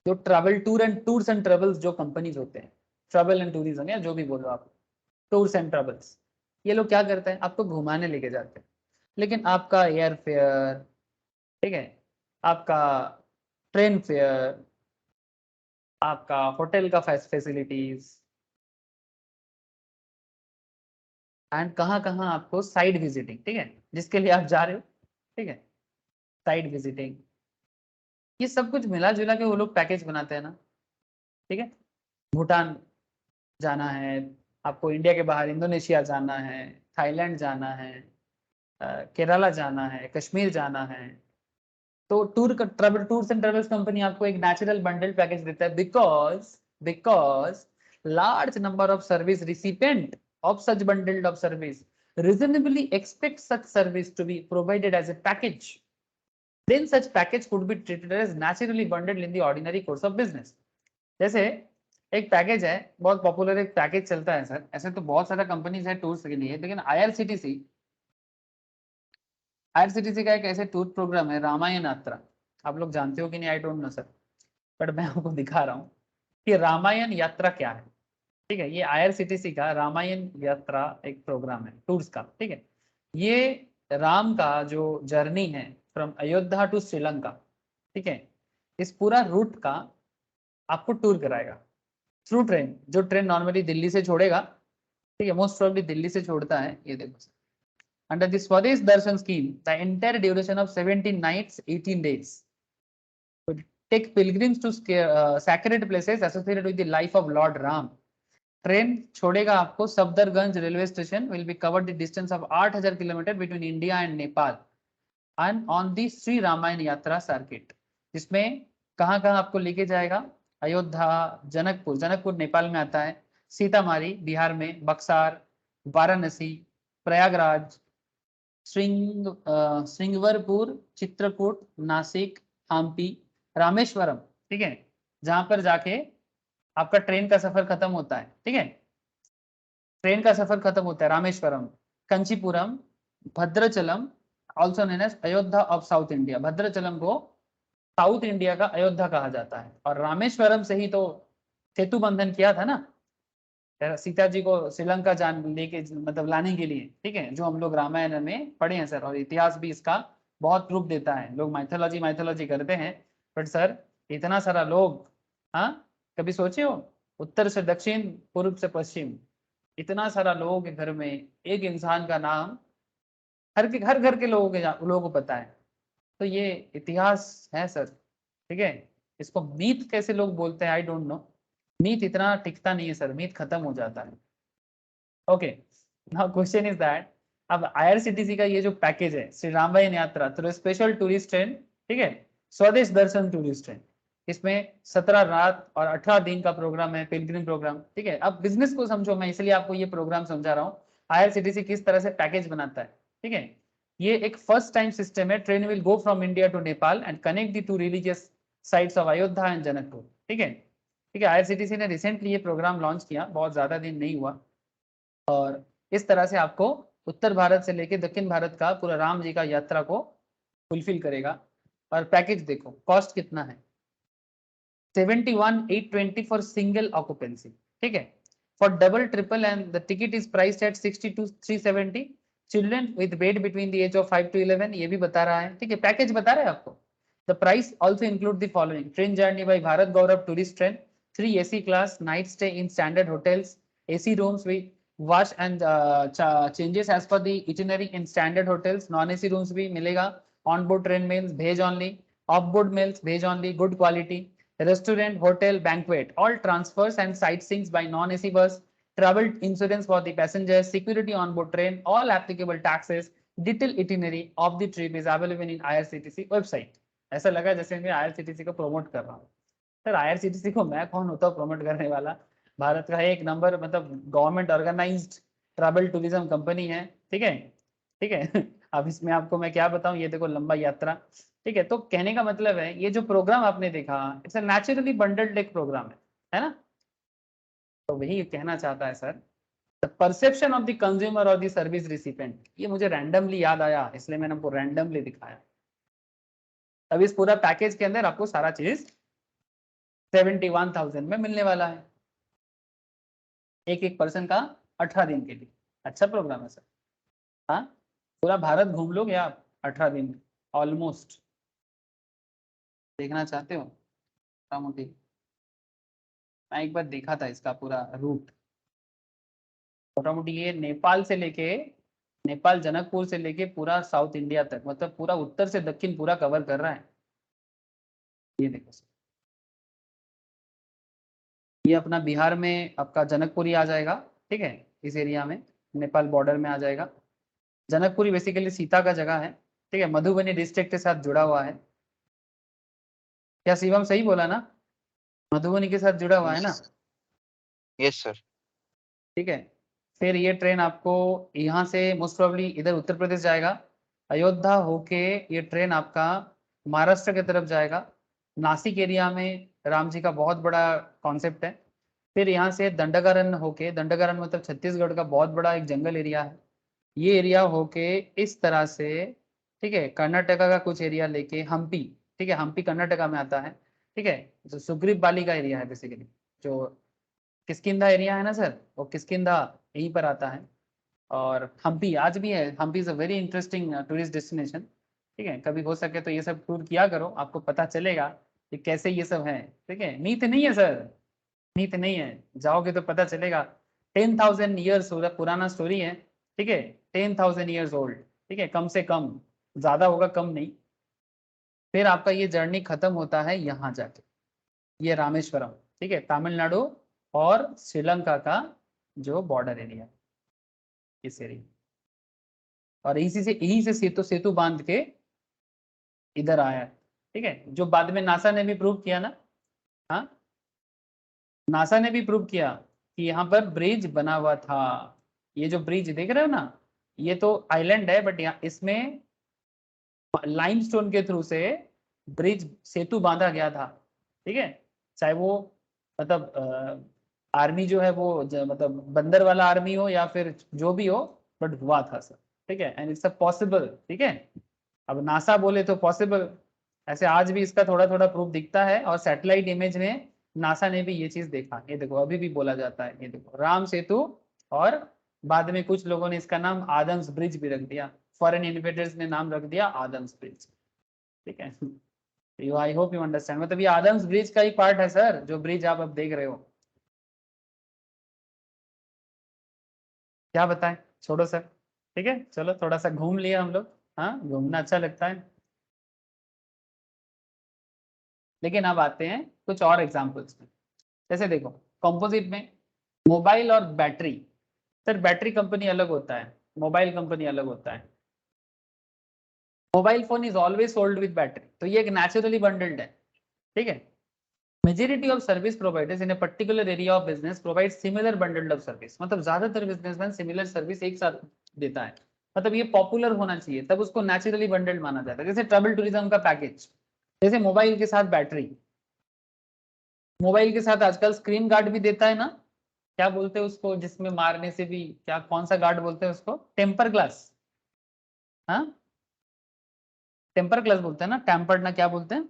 जो ट्रैवल टूर्स एंड ट्रेवल्स जो कंपनीज होते हैं, ट्रैवल एंड टूरिज्म या जो भी बोलो आप, टूर्स एंड ट्रेवल्स, ये लोग क्या करते हैं? आपको घुमाने लेके जाते हैं, लेकिन आपका एयर फेयर, ठीक है, आपका ट्रेन फेयर, आपका होटल का फैसिलिटीज, एंड कहाँ कहाँ आपको साइड विजिटिंग, ठीक है, जिसके लिए आप जा रहे हो, ठीक है, साइड विजिटिंग, ये सब कुछ मिला जुला के वो लोग पैकेज बनाते हैं ना. ठीक है, भूटान जाना है आपको, इंडिया के बाहर इंडोनेशिया जाना है, थाईलैंड जाना है, केरला जाना है, कश्मीर जाना है, तो टूर्स एंड ट्रेवल्स कंपनी आपको एक नेचुरल बंडल पैकेज देता है, because large number of service recipient of such bundled of service reasonably expect such service to be provided as a package, then such package could be treated as naturally bundled in the ordinary course of business. जैसे एक पैकेज है, बहुत पॉपुलर एक पैकेज चलता है सर, ऐसे तो बहुत सारा कंपनीज है टूर्स के लिए, लेकिन आईआरसीटीसी का एक ऐसे टूर प्रोग्राम है रामायण यात्रा. आप लोग जानते हो कि नहीं, I don't know sir, but मैं आपको दिखा रहा हूँ कि रामायण यात्रा क्या है. ठीक है, ये IRCTC का रामायण यात्रा एक प्रोग्राम है टूर्स का। ठीक है, ये राम का जो जर्नी है फ्रॉम अयोध्या टू श्रीलंका, ठीक है, इस पूरा रूट का आपको टूर कराएगा थ्रू ट्रेन। जो ट्रेन नॉर्मली दिल्ली से छोड़ेगा, ठीक है, मोस्ट प्रोबेबली दिल्ली से छोड़ता है, ये देखो। Under the Swadesh Darshan scheme the entire duration of 17 nights 18 days take pilgrims to sacred places associated with the life of Lord Ram. Train छोड़ेगा आपको Safdarjung railway station, will be cover the distance of 8000 kilometre between India and Nepal and on the Shri Ramayan Yatra circuit, जिसमें कहाँ कहाँ आपको लेके जाएगा? अयोध्या, जनकपुर, जनकपुर नेपाल में आता है, सीतामाढ़ी बिहार में, बक्सार, वाराणसी, प्रयागराज, श्रृंगवरपुर, चित्रकूट, नासिक, हम्पी, रामेश्वरम, ठीक है, जहां पर जाके आपका ट्रेन का सफर खत्म होता है। ठीक है, ट्रेन का सफर खत्म होता है Rameswaram, Kanchipuram, Bhadrachalam, also known as Ayodhya of south India. Bhadrachalam को साउथ इंडिया का अयोध्या कहा जाता है, और रामेश्वरम से ही तो सेतु बंधन किया था ना सीता जी को श्रीलंका जान लेके, मतलब लाने के लिए। ठीक है, जो हम लोग रामायण में पढ़े हैं सर, और इतिहास भी इसका बहुत प्रूफ देता है। लोग माइथोलॉजी करते हैं, बट सर इतना सारा लोग, हाँ कभी सोचे हो, उत्तर से दक्षिण, पूर्व से पश्चिम, इतना सारा लोगों के घर में एक इंसान का नाम हर घर के लोगों को पता है। तो ये इतिहास है सर। ठीक है, इसको मीथ कैसे लोग बोलते हैं, आई डोंट नो। मीथ इतना टिकता नहीं है सर, मीथ खत्म हो जाता है। Okay, now question is that अब IRCTC का ये जो पैकेज है श्री रामायण यात्रा थ्रू स्पेशल टूरिस्ट ट्रेन, ठीक है, स्वदेश दर्शन टूरिस्ट ट्रेन, इसमें 17 रात और 18 दिन का प्रोग्राम है, पिलग्रिम प्रोग्राम। ठीक है, अब बिजनेस को समझो, मैं इसलिए आपको ये प्रोग्राम समझा रहा हूँ IRCTC किस तरह से पैकेज बनाता है। ठीक है, ये एक फर्स्ट टाइम सिस्टम है। Train will go from India to Nepal and connect the two religious sites of Ayodhya and Janakpur. ठीक है, ठीक है, IRCTC ने रिसेंटली ये प्रोग्राम लॉन्च किया, बहुत ज्यादा दिन नहीं हुआ, और इस तरह से आपको उत्तर भारत से लेके दक्षिण भारत का पूरा राम जी का यात्रा को फुलफिल करेगा। और पैकेज देखो, कॉस्ट कितना है, 71,820 फॉर सिंगल ऑक्यूपेंसी। ठीक है, for double triple and the ticket is priced at 62,370। Children with weight between the age of 5 to 11, ये भी बता रहा है। ठीक है, पैकेज बता रहा है आपको। The price also include the following: train journey by Bharat Gaurav tourist train, 3 AC class, night stay in standard hotels, AC rooms with wash and changes as per the itinerary in standard hotels, non-AC rooms भी मिलेगा, on board train meals veg only, off board meals veg only, good quality, restaurant, hotel, banquet, all transfers and sightseeing by non-AC bus, travel insurance for the passengers, security on board train, all applicable taxes, detailed itinerary of the trip is available in IRCTC website। ऐसा लगा जैसे मैं IRCTC को प्रमोट कर रहा हूँ। सर IRCTC को मैं कौन होता हूँ प्रमोट करने वाला? भारत का एक नंबर, मतलब government organised travel tourism company है। ठीक है, ठीक है। अब इसमें आपको मैं क्या बताऊं, ये देखो लंबा यात्रा। ठीक है, तो कहने का मतलब है ये जो प्रोग्राम आपने देखा, इट्स अ नेचुरली बंडल्ड एक प्रोग्राम है ना? तो वही कहना चाहता है sir, the perception of the consumer और द सर्विस रिसिपेंट। ये मुझे रैंडमली याद आया, इसलिए मैंने आपको रैंडमली दिखाया। अब इस पूरा पैकेज के अंदर आपको सारा चीज 71,000 में मिलने वाला है, एक पर्सन का 18 दिन के लिए। अच्छा प्रोग्राम है सर। हाँ, पूरा भारत घूम लोगे आप 18 दिन में ऑलमोस्ट। देखना चाहते हो मोटी? मैं एक बार देखा था इसका पूरा रूट, मोटा मोटी ये नेपाल से लेके, नेपाल जनकपुर से लेके पूरा साउथ इंडिया तक, मतलब पूरा उत्तर से दक्षिण पूरा कवर कर रहा है। ये देखो सर, ये अपना बिहार में आपका जनकपुरी आ जाएगा। ठीक है, इस एरिया में नेपाल बॉर्डर में आ जाएगा। जनकपुरी बेसिकली सीता का जगह है। ठीक है, मधुबनी डिस्ट्रिक्ट के साथ जुड़ा हुआ है। क्या शिवम सही बोला ना? मधुबनी के साथ जुड़ा हुआ है ना? Yes sir. ठीक है, फिर ये ट्रेन आपको यहाँ से मोस्ट प्रोबेबली इधर उत्तर प्रदेश जाएगा, अयोध्या होके ये ट्रेन आपका महाराष्ट्र की तरफ जाएगा। नासिक एरिया में राम जी का बहुत बड़ा कॉन्सेप्ट है। फिर यहाँ से दंडकारण्य होके, दंडकारण्य मतलब छत्तीसगढ़ का बहुत बड़ा एक जंगल एरिया है, ये एरिया होके इस तरह से, ठीक है, कर्नाटका का कुछ एरिया लेके हम्पी। ठीक है, हम्पी कर्नाटका में आता है। ठीक है, जो सुग्रीव बाली का एरिया है बेसिकली, जो किष्किंधा एरिया है ना सर, वो किष्किंधा यहीं पर आता है। और हम्पी आज भी है, Hampi is a very interesting tourist destination. ठीक है, कभी हो सके तो ये सब टूर किया करो, आपको पता चलेगा कि कैसे ये सब है। ठीक है, मीत नहीं है सर, मीत नहीं है, जाओगे तो पता चलेगा। 10,000 ईयर्स पुराना स्टोरी है। ठीक है, 10,000 ईयर्स ओल्ड। ठीक है, कम से कम, ज्यादा होगा कम नहीं। फिर आपका ये जर्नी खत्म होता है यहाँ जाके, ये रामेश्वरम। ठीक है, तमिलनाडु और श्रीलंका का जो बॉर्डर एरिया, इस एरिया। और यहीं से सेतु सेतु बांध के इधर आया है। ठीक है, जो बाद में नासा ने भी प्रूव किया ना। हाँ, नासा ने भी प्रूव किया कि यहाँ पर ब्रिज बना हुआ था। ये जो ब्रिज देख रहे हो ना, ये तो आइलैंड है, बट यहाँ इसमें लाइमस्टोन के थ्रू से ब्रिज सेतु बांधा गया था। ठीक है, चाहे वो मतलब आर्मी जो है वो मतलब बंदर वाला आर्मी हो या फिर जो भी हो, बट हुआ था सर। ठीक है, एंड इट्स अ पॉसिबल। ठीक है, अब नासा बोले तो पॉसिबल, ऐसे आज भी इसका थोड़ा थोड़ा प्रूफ दिखता है। और सैटेलाइट इमेज में नासा ने भी ये चीज देखा, ये देखो अभी भी बोला जाता है, ये देखो राम सेतु। और बाद में कुछ लोगों ने इसका नाम आदम्स ब्रिज भी रख दिया, फॉरेन इन्वेडर्स ने नाम रख दिया आदम्स ब्रिज। ठीक है, you I hope you understand, मतलब ये आदम्स ब्रिज का ही पार्ट है सर, जो ब्रिज आप अब देख रहे हो। क्या बताएं, छोड़ो सर। ठीक है, चलो थोड़ा सा घूम लिया हम लोग। हाँ, घूमना अच्छा लगता है। लेकिन अब आते हैं कुछ और एग्जाम्पल्स में। जैसे देखो, कंपोजिट में मोबाइल और बैटरी। सर बैटरी कंपनी अलग होता है, मोबाइल कंपनी अलग होता है। Mobile phone is always sold with battery, तो ये एक नेचुरली बंडल्ड है। ठीक है, majority of service providers in a particular area of business provide similar bundled of service, मतलब ज्यादातर बिजनेसमैन सिमिलर सर्विस एक साथ देता है। मतलब ये पॉपुलर होना चाहिए, तब उसको नेचुरली बंडल्ड माना जाता है। जैसे ट्रैवल टूरिज्म का पैकेज, जैसे मोबाइल के साथ बैटरी, मोबाइल के साथ आजकल स्क्रीन गार्ड भी देता है ना। क्या बोलते हैं उसको, जिसमें मारने से भी, क्या कौन सा गार्ड बोलते हैं उसको, टेम्पर ग्लास। हाँ, टेम्पर ग्लास बोलते हैं ना, टेम्पर्ड ना क्या बोलते हैं।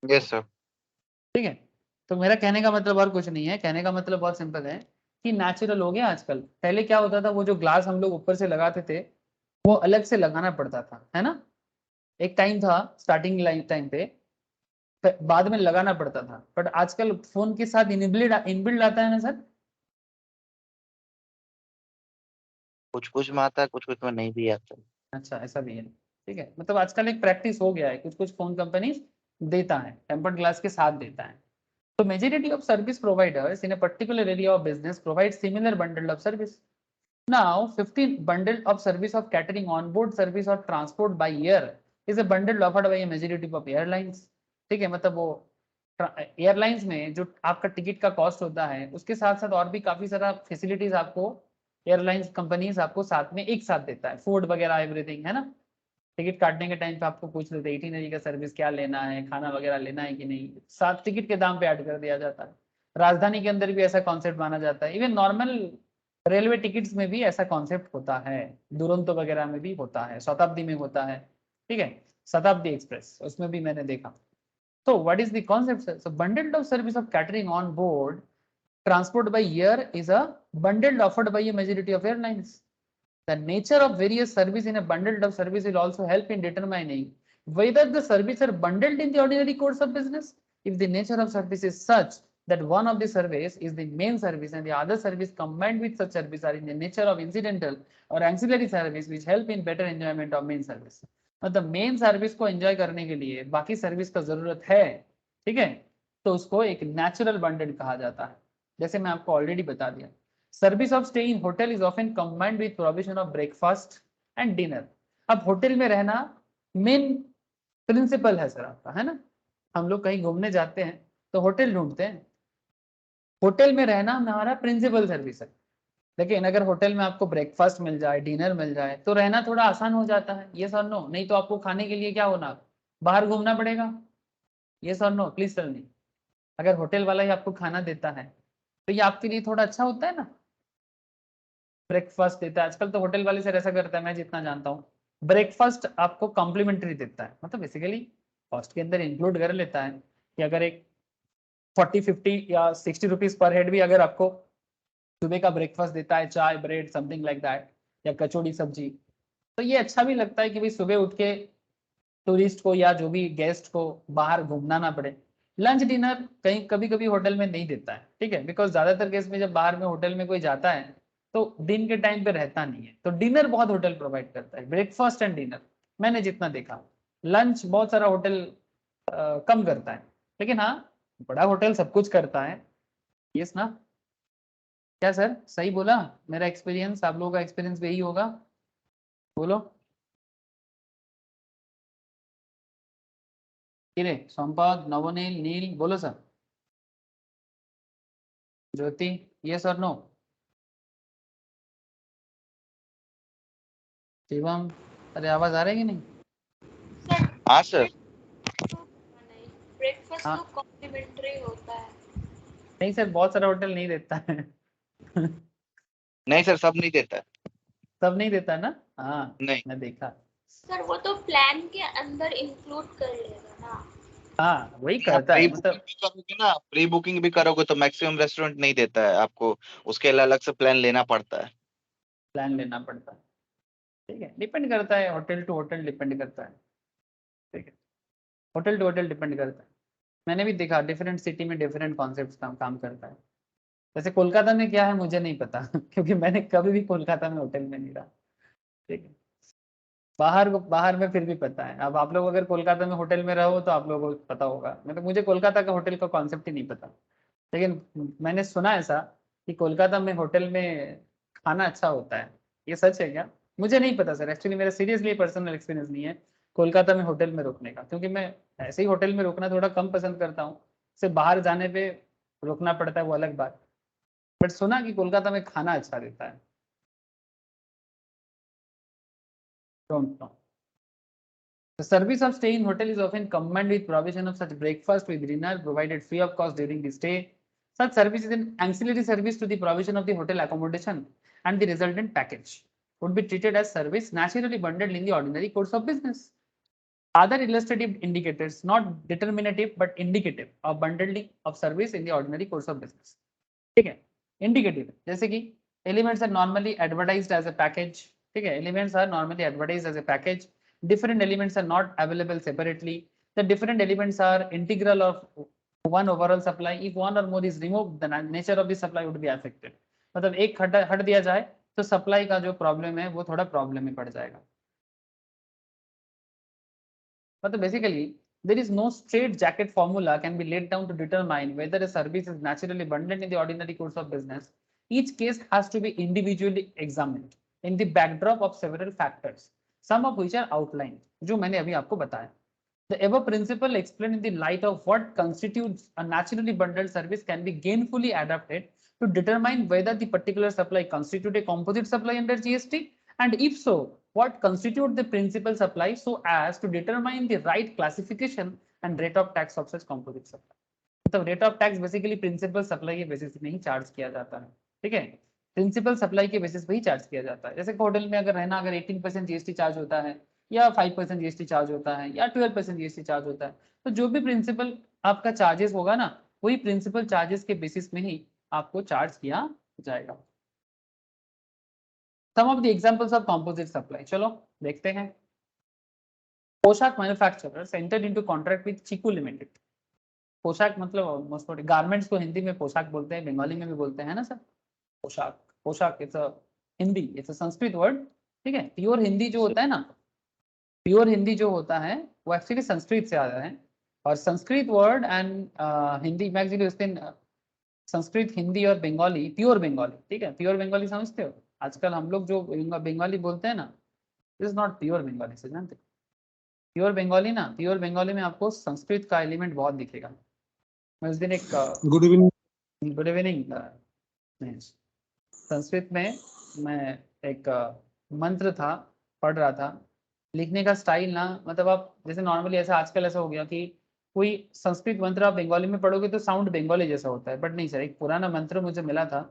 Yes sir. ठीक है, तो मेरा कहने का मतलब और कुछ नहीं है, कहने का मतलब बहुत सिंपल है कि नेचुरल हो गया आजकल। पहले क्या होता था, वो जो ग्लास हम लोग ऊपर से लगाते थे, वो अलग से लगाना पड़ता था, है ना। एक टाइम था स्टार्टिंग लाइन टाइम पे, बाद में लगाना पड़ता था, बट आजकल फोन के साथ इनबिल्ड इनबिल्ड आता है ना सर। कुछ कुछ में आता है, कुछ कुछ में नहीं भी आता। अच्छा, ऐसा भी है। ठीक है, मतलब आजकल एक प्रैक्टिस हो गया है, कुछ कुछ फोन कंपनी देता है, टेम्पर्ड ग्लास के साथ देता है। तो majority of service providers in a particular area of business provide similar bundle of service. Now 15 bundle of service of catering on board service or transport by air is a bundle offered by a majority of airlines. ठीक है, मतलब वो एयरलाइंस में जो आपका टिकट का कॉस्ट होता है, उसके साथ साथ और भी काफी सारा फैसिलिटीज आपको एयरलाइंस कंपनीज आपको साथ में एक साथ देता है, फूड वगैरह एवरीथिंग, है ना। टिकट काटने के टाइम पे आपको पूछ लेते हैं इटिनरी का सर्विस क्या लेना है, खाना वगैरह लेना है कि नहीं, साथ टिकट के दाम पे ऐड कर दिया जाता है। राजधानी के अंदर भी ऐसा कॉन्सेप्ट माना जाता है, इवन नॉर्मल रेलवे टिकट्स में भी ऐसा कॉन्सेप्ट होता है, दुरंतो वगैरह में भी होता है, शताब्दी में होता है। ठीक है, शताब्दी एक्सप्रेस उसमें भी मैंने देखा। तो what is the concept, so bundled of service of catering on board transport by air is a bundled offered by a majority of airlines. The nature of various service in a bundled of service will also help in determining whether the services are bundled in the ordinary course of business. If the nature of service is such that one of the service is the main service and the other service combined with such service are in the nature of incidental or ancillary service which help in better enjoyment of main service. मतलब मेन सर्विस को एंजॉय करने के लिए बाकी सर्विस का जरूरत है। ठीक है, तो उसको एक नेचुरल बंडल कहा जाता है, जैसे मैं आपको ऑलरेडी बता दिया। Service of stay in hotel is often combined with provision of breakfast and dinner. अब होटल में रहना मेन प्रिंसिपल है सर आपका, है ना। हम लोग कहीं घूमने जाते हैं तो होटल ढूंढते हैं, होटल में रहना हमारा प्रिंसिपल सर्विस है। लेकिन अगर होटल में आपको ब्रेकफास्ट मिल जाए, डिनर मिल जाए, तो रहना थोड़ा आसान हो जाता है, ये सर नो। नहीं तो आपको खाने के लिए क्या होना, बाहर घूमना पड़ेगा। ये सर नो, प्लीज सर नहीं। अगर होटल वाला ही आपको खाना देता है तो ये आपके लिए थोड़ा अच्छा होता है ना, ब्रेकफास्ट देता है। आजकल तो होटल वाले सर ऐसा करता है, मैं जितना जानता हूँ ब्रेकफास्ट आपको कॉम्प्लीमेंट्री देता है, मतलब बेसिकली कॉस्ट के अंदर इंक्लूड कर लेता है कि अगर एक 40-50 या 60 रुपीज पर हेड भी अगर आपको सुबह का ब्रेकफास्ट देता है, चाय ब्रेड समथिंग लाइक दैट, या कचौड़ी सब्जी, तो ये अच्छा भी लगता है कि भाई सुबह उठ के टूरिस्ट को या जो भी गेस्ट को बाहर घूमना ना पड़े। लंच डिनर कहीं कभी कभी होटल में नहीं देता है, ठीक है, बिकॉज ज्यादातर केस में जब बाहर में होटल में कोई जाता है तो दिन के टाइम पे रहता नहीं है, तो डिनर बहुत होटल प्रोवाइड करता है, ब्रेकफास्ट एंड डिनर मैंने जितना देखा। लंच बहुत सारा होटल कम करता है, लेकिन हाँ बड़ा होटल सब कुछ करता है। यस ना, क्या सर सही बोला? मेरा एक्सपीरियंस, आप लोगों का एक्सपीरियंस भी यही होगा? बोलो। किरे, संपद, नवनील, नील, बोलो सर। ज्योति, यस और नो? शिवम, अरे आवाज आ रही है कि नहीं? हाँ सर। ब्रेकफास्ट हाँ। तो कॉम्प्लीमेंट्री होता है। नहीं सर, बहुत सारा होटल नहीं देता है। नहीं सर, सब नहीं देता है। सब नहीं देता ना, हाँ नहीं। मैं देखा। सर वो तो प्लान के अंदर इंक्लूड कर लेगा ना। हाँ वही आप करता प्री है, बुकिंग मतलब भी करोगे ना, प्री बुकिंग भी करोगे तो मैक्सिमम रेस्टोरेंट नहीं देता है आपको, उसके लिए अलग से प्लान लेना पड़ता है। प्लान लेना पड़ता है, ठीक है, डिपेंड करता है, होटल टू होटल डिपेंड करता है, ठीक है, होटल टू होटल डिपेंड करता है। मैंने भी देखा डिफरेंट सिटी में डिफरेंट कॉन्सेप्ट काम करता है। वैसे कोलकाता में क्या है मुझे नहीं पता क्योंकि मैंने कभी भी कोलकाता में होटल में नहीं रहा, ठीक है। बाहर में फिर भी पता है। अब आप लोग अगर कोलकाता में होटल में रहो तो आप लोगों को पता होगा, मतलब मुझे कोलकाता का होटल का कॉन्सेप्ट ही नहीं पता, लेकिन मैंने सुना ऐसा कि कोलकाता में होटल में खाना अच्छा होता है। ये सच है क्या? मुझे नहीं पता सर, एक्चुअली मेरा सीरियसली पर्सनल एक्सपीरियंस नहीं है कोलकाता में होटल में रुकने का, क्योंकि मैं ऐसे ही होटल में रुकना थोड़ा कम पसंद करता हूँ। सिर्फ बाहर जाने पे रुकना पड़ता है वो अलग बात, बट सुना कि कोलकाता में खाना अच्छा देता है। Don't know. The service of stay in hotel is often combined with provision of such breakfast with dinner provided free of cost during the stay. Such service is an ancillary service to the provision of the hotel accommodation, and the resultant package would be treated as service naturally bundled in the ordinary course of business. Other illustrative indicators, not determinative but indicative of bundling of service in the ordinary course of business. ठीक है, इंडिकेटिव जैसे कि elements are normally advertised as a package, ठीक है, elements are normally advertised as a package, different elements are not available separately, the different elements are integral of one overall supply, if one or more is removed the nature of the supply would be affected, मतलब एक हट दिया जाए तो सप्लाई का जो प्रॉब्लम है वो थोड़ा प्रॉब्लम में पड़ जाएगा। मतलब basically there is no straight jacket formula can be laid down to determine whether a service is naturally bundled in the ordinary course of business. Each case has to be individually examined in the backdrop of several factors, some of which are outlined, जो मैंने अभी आपको बताया। The above principle explained in the light of what constitutes a naturally bundled service can be gainfully adapted to determine whether the particular supply constitute a composite supply under GST, and if so, what constitute the principal supply, so as to determine the right classification and rate of tax of such composite supply. मतलब rate of tax basically principal supply के बेसिस में ही चार्ज किया जाता है, ठीक है, प्रिंसिपल सप्लाई के बेसिस पे ही चार्ज किया जाता है। जैसे होटल में अगर रहना, अगर 18% जीएसटी चार्ज होता है या 5% जीएसटी चार्ज होता है या 12% जीएसटी चार्ज होता है, तो जो भी प्रिंसिपल आपका चार्जेस होगा ना, वही प्रिंसिपल चार्जेस के बेसिस में ही आपको चार्ज किया जाएगा। Some of the examples of composite supply, चलो देखते हैं। Poshak manufacturers entered into contract with Chiku limited. Poshak मतलब मोस्ट गारमेंट्स को हिंदी में पोशाक बोलते हैं, बंगाली में भी बोलते हैं ना सर पोशाक। पोशाक it's a Hindi, it's a Sanskrit word, ठीक है। प्योर हिंदी जो होता है ना, प्योर हिंदी जो होता है वो एक्चुअली संस्कृत से आया है, और संस्कृत वर्ड एंड हिंदी में एक्चुअली उस दिन संस्कृत, हिंदी और बंगाली, प्योर बंगाली, ठीक है, प्योर बंगाली समझते हो? आजकल हम लोग जो बंगाली बोलते हैं ना, this is not pure Bengali से, जानते? प्योर बंगाली ना, प्योर बंगाली में आपको संस्कृत का एलिमेंट बहुत दिखेगा। मैं उस दिन एक good evening. Good evening, Sanskrit में मैं एक मंत्र था पढ़ रहा था, लिखने का स्टाइल ना, मतलब आप जैसे नॉर्मली ऐसा आजकल ऐसा हो गया कि कोई संस्कृत मंत्र आप बंगाली में पढ़ोगे तो साउंड बंगाली जैसा होता है, बट नहीं सर, एक पुराना मंत्र मुझे मिला था,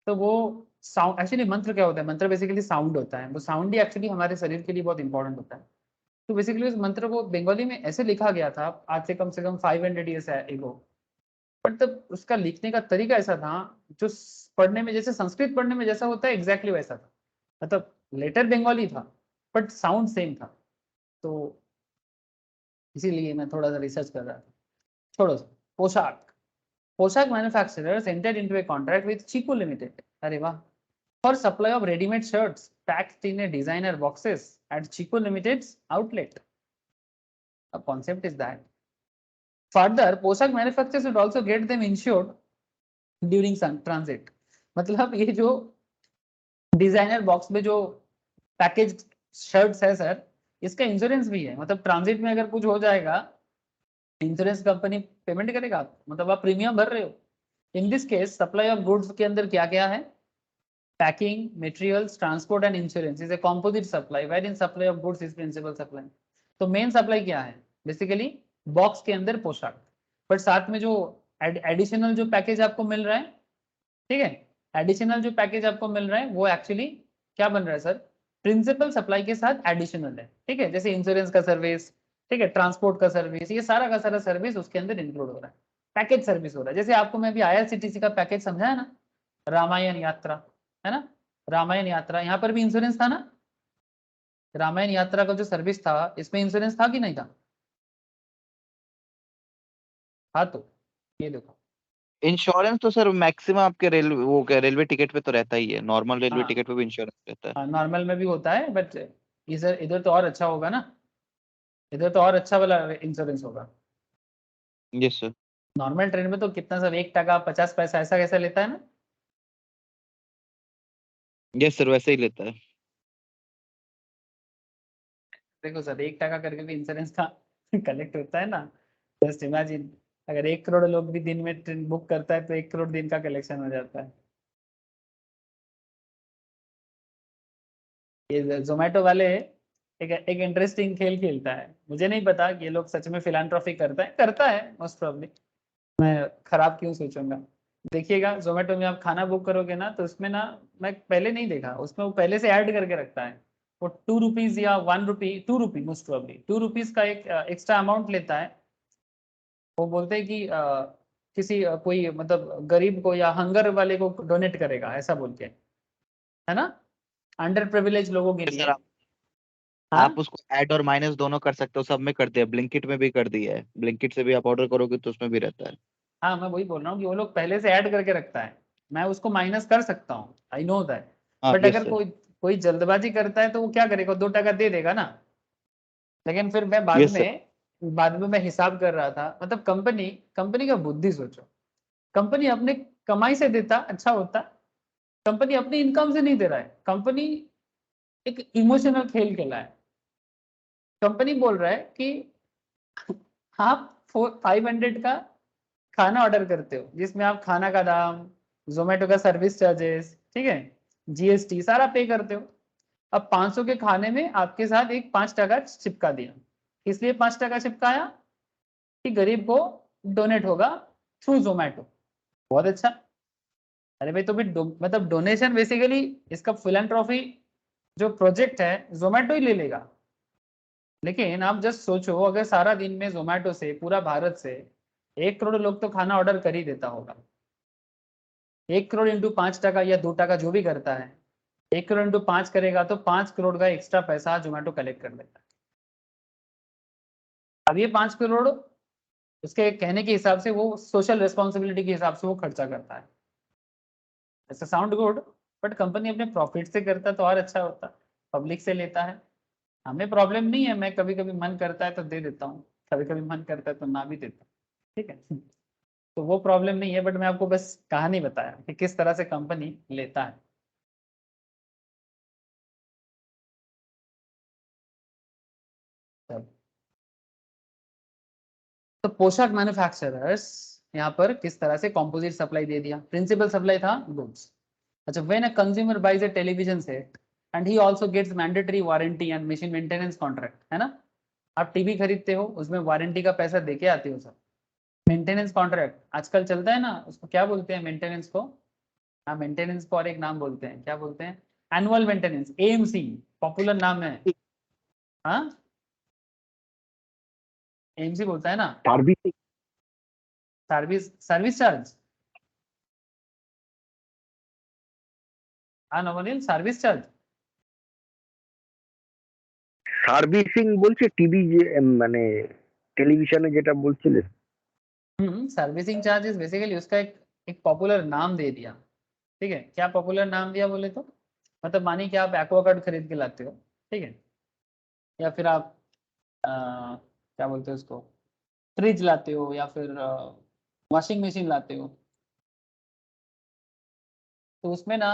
तो वो साउंड एक्चुअली, मंत्र क्या होता है, मंत्र बेसिकली साउंड होता है, वो साउंड ही एक्चुअली हमारे शरीर के लिए बहुत इंपॉर्टेंट होता है। तो बेसिकली उस मंत्र को बंगाली में ऐसे लिखा गया था आज से कम 500 ईयर्स एगो, बट तब उसका लिखने का तरीका ऐसा था जो पढ़ने में, जैसे संस्कृत पढ़ने में जैसा होता है एग्जैक्टली वैसा था, मतलब लेटर बंगाली था बट साउंड सेम था। तो इसीलिए मैं थोड़ा सा रिसर्च कर रहा था। छोड़ो। Poshak Poshak manufacturers entered into a contract with Chiku limited, अरे वाह, for supply of ready-made shirts packed in a designer boxes at Chico Limited's outlet. The concept is that. Further, पोशाक manufacturers would also get them insured during transit. मतलब ये जो डिजाइनर बॉक्स में जो पैकेज शर्ट्स है सर, इसका इंश्योरेंस भी है, मतलब ट्रांजिट में अगर कुछ हो जाएगा इंश्योरेंस कंपनी पेमेंट करेगा आपको, मतलब आप प्रीमियम भर रहे हो। In this case supply of goods के अंदर क्या क्या है, packing, materials, transport and insurance is a composite supply wherein supply of goods is principal supply. तो मेन सप्लाई क्या है, बेसिकली बॉक्स के अंदर पोशाक, बट साथ में जो एडिशनल जो पैकेज आपको मिल रहा है, ठीक है, एडिशनल जो पैकेज आपको मिल रहा है वो एक्चुअली क्या बन रहा है सर, प्रिंसिपल सप्लाई के साथ एडिशनल है, ठीक है, जैसे इंश्योरेंस का सर्विस, ठीक है, ट्रांसपोर्ट का सर्विस, ये सारा का सारा सर्विस उसके अंदर इंक्लूड हो रहा है, पैकेज सर्विस हो रहा है। जैसे आपको मैं अभी IRCTC का पैकेज समझाया ना, रामायण यात्रा, है ना, रामायण यात्रा, यहाँ पर भी इंश्योरेंस था ना, रामायण यात्रा का जो सर्विस था इसमें इंश्योरेंस था कि नहीं था? हाँ, तो ये देखो। इंश्योरेंस तो सर मैक्सिमम आपके रेलवे टिकट पे तो रहता ही है, नॉर्मल रेलवे हाँ टिकट पे भी इंश्योरेंस रहता है। हाँ, नॉर्मल में भी होता है बट इधर इधर तो और अच्छा होगा ना, इधर तो और अच्छा वाला इंश्योरेंस होगा। Yes sir. नॉर्मल ट्रेन में तो कितना सब 1 टका 50 पैसा ऐसा कैसा लेता है ना। यस सर, वैसे ही लेता है। देखो सर 1 टका करके भी इंश्योरेंस का कलेक्ट होता है ना, जस्ट इमेजिन अगर 1 करोड़ लोग भी दिन में ट्रेन बुक करता है तो 1 करोड़ दिन का कलेक्शन हो जाता है। ये जोमेटो वाले एक इंटरेस्टिंग खेल खेलता है, मुझे नहीं पता कि ये लोग सच में फिलांथ्रोफी करता है मोस्ट प्रोबब्ली, मैं खराब क्यों सोचूंगा। देखिएगा जोमेटो में आप खाना बुक करोगे ना तो उसमें ना, मैं पहले नहीं देखा उसमें, वो पहले से ऐड करके रखता है, वो 2 रुपीज या 1 रुपी, 2 रुपी मोस्ट प्रोबब्ली 2 रुपीज का एक एक्स्ट्रा अमाउंट लेता है। वो बोलते हैं कि किसी कोई मतलब गरीब को या हंगर वाले को डोनेट करेगा ऐसा बोल के, है ना, अंडर प्रिविलेज लोगों के लिए। सर हाँ आप उसको ऐड और माइनस दोनों कर सकते हो, सब में कर दिया, ब्लिंकिट में भी कर दिया है, ब्लिंकिट से भी आप ऑर्डर करोगे तो उसमें भी रहता है। हाँ, मैं वही बोल रहा हूँ कि वो लोग पहले से ऐड करके रखता है, मैं उसको माइनस कर सकता हूँ, आई नो दैट, हाँ बट यस अगर सर। कोई कोई जल्दबाजी करता है तो वो क्या करेगा, 2 टका दे देगा ना। लेकिन फिर मैं यस सर। बाद में मैं हिसाब कर रहा था, मतलब कंपनी कंपनी का बुद्धि सोचो, कंपनी अपने कमाई से देता अच्छा होता, कंपनी अपनी इनकम से नहीं दे रहा है, कंपनी एक इमोशनल खेल खेला है। कंपनी बोल रहा है कि आप 500 का खाना ऑर्डर करते हो जिसमें आप खाना का दाम, जोमेटो का सर्विस चार्जेस, ठीक है, GST सारा पे करते हो। अब 500 के खाने में आपके साथ एक 5 टका चिपका दिया, इसलिए 5 टका चिपकाया कि गरीब को डोनेट होगा थ्रू जोमेटो, बहुत अच्छा। अरे भाई तो फिर मतलब डोनेशन बेसिकली इसका फिलैंथ्रोपी जो प्रोजेक्ट है जोमेटो ही ले लेगा। लेकिन आप जस्ट सोचो अगर सारा दिन में जोमेटो से पूरा भारत से 1 करोड़ लोग तो खाना ऑर्डर कर ही देता होगा, 1 करोड़ इंटू 5 टका या 2 टका जो भी करता है, 1 करोड़ इंटू 5 करेगा तो 5 करोड़ का एक्स्ट्रा पैसा जोमेटो कलेक्ट कर लेता है। अब ये 5 करोड़ उसके कहने के हिसाब से वो सोशल रिस्पॉन्सिबिलिटी के हिसाब से वो खर्चा करता है, ऐसा साउंड गुड, बट कंपनी अपने प्रॉफिट से करता तो और अच्छा होता, पब्लिक से लेता है। हमें प्रॉब्लम नहीं है, मैं कभी कभी मन करता है तो दे देता हूँ, कभी कभी मन करता है तो ना भी देता हूँ, ठीक है, तो वो प्रॉब्लम नहीं है, बट मैं आपको बस कहानी बताया कि किस तरह से कंपनी लेता है। तो पोशाक मैन्युफैक्चरर्स यहाँ पर किस तरह से कॉम्पोजिट सप्लाई दे दिया, प्रिंसिपल सप्लाई था गुड्स। अच्छा, when a consumer buys a television set and he also gets mandatory warranty and machine maintenance contract, है ना, आप टीवी खरीदते हो उसमें वारंटी का पैसा देके आते हो सर, मेंटेनेंस कॉन्ट्रैक्ट आजकल चलता है ना, उसको क्या बोलते हैं मेंटेनेंस को, हाँ मेंटेनेंस को और एक नाम बोलते हैं, क्या बोलते हैं, एनुअल मेंटेनेंस, AMC पॉपुलर नाम है। हाँ, AMC बोलता है ना, आरबीसी। सर्विस चार्ज, हाँ नवनील, सर्विस चार्ज। সার্ভিসিং বলছে টিভি যে মানে টেলিভিশনে যেটা বলছিলেন। सर्विसिंग चार्जेस बेसिकली उसका एक पॉपुलर नाम दे दिया, ठीक है। क्या पॉपुलर नाम दिया बोले तो, मतलब मानिए कि आप एक्वागार्ड खरीद के लाते हो, ठीक है, या फिर आप क्या बोलते हो उसको, फ्रिज लाते हो, या फिर वॉशिंग मशीन लाते हो, तो उसमें ना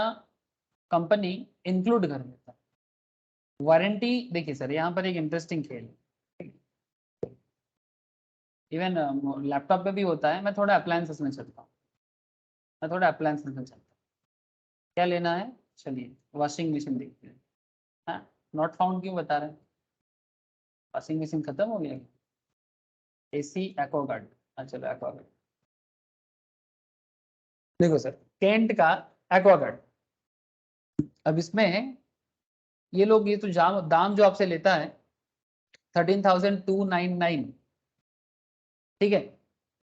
कंपनी इंक्लूड कर देता है वारंटी। देखिए सर, यहाँ पर एक इंटरेस्टिंग खेल है, इवन लैपटॉप पे भी होता है। मैं थोड़ा अप्लायंसेस में चलता हूँ, क्या लेना है, चलिए वॉशिंग मशीन देखते हैं। हाँ, नॉट फाउंड क्यों बता रहे हैं, वॉशिंग मशीन खत्म हो गया, एसी एक्वागार्ड, चलो एक्वागार्ड देखो सर, केंट का एक्वागार्ड। अब इसमें ये लोग, ये तो दाम जो आपसे लेता है 13,299, ठीक है।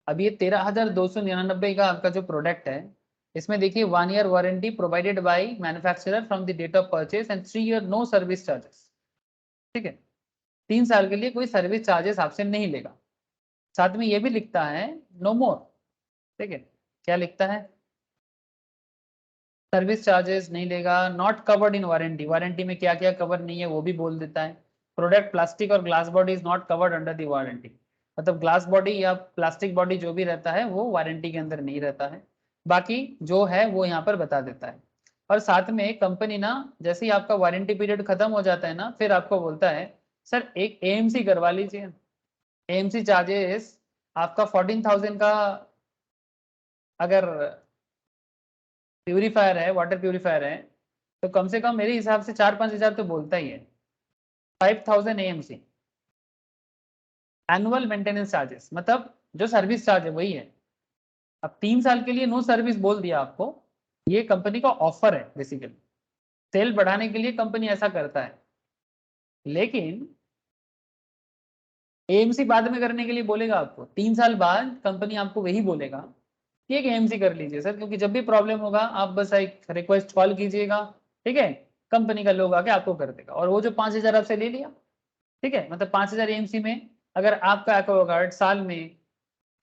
अब ये 13,299 का आपका जो प्रोडक्ट है, इसमें देखिए 1 year warranty provided by manufacturer from the date of purchase and 3 year no service charges, ठीक है। 3 साल के लिए कोई सर्विस चार्जेस आपसे नहीं लेगा। साथ में ये भी लिखता है नो मोर, ठीक है। क्या लिखता है, सर्विस चार्जेस नहीं लेगा, not covered in warranty, warranty में क्या क्या कवर नहीं है वो भी बोल देता है। प्रोडक्ट प्लास्टिक और glass body is not covered under the warranty, मतलब ग्लास बॉडी या प्लास्टिक बॉडी जो भी रहता है वो वारंटी के अंदर नहीं रहता है, बाकी जो है वो यहाँ पर बता देता है। और साथ में कंपनी ना, जैसे ही आपका वारंटी पीरियड खत्म हो जाता है ना, फिर आपको बोलता है सर एक एएमसी करवा लीजिए। एएमसी चार्जेस आपका 14,000 का अगर प्यूरीफायर है, वाटर प्यूरीफायर है, तो कम से कम मेरे हिसाब से 4-5 हज़ार तो बोलता ही है। 5,000 एएमसी एनुअल मेंटेनेंस चार्जेस, मतलब जो सर्विस चार्ज है वही है। अब 3 साल के लिए नो सर्विस बोल दिया आपको, ये कंपनी का ऑफर है बेसिकली, सेल बढ़ाने के लिए कंपनी ऐसा करता है। लेकिन एएमसी बाद में करने के लिए बोलेगा आपको, 3 साल बाद कंपनी आपको वही बोलेगा कि एक एएमसी कर लीजिए सर, क्योंकि जब भी प्रॉब्लम होगा आप बस एक रिक्वेस्ट कॉल कीजिएगा, ठीक है, कंपनी का लोग आके आपको कर देगा। और वो जो 5,000 आपसे ले लिया, ठीक है, मतलब 5,000 एएमसी में अगर आपका एक्वागार्ड साल में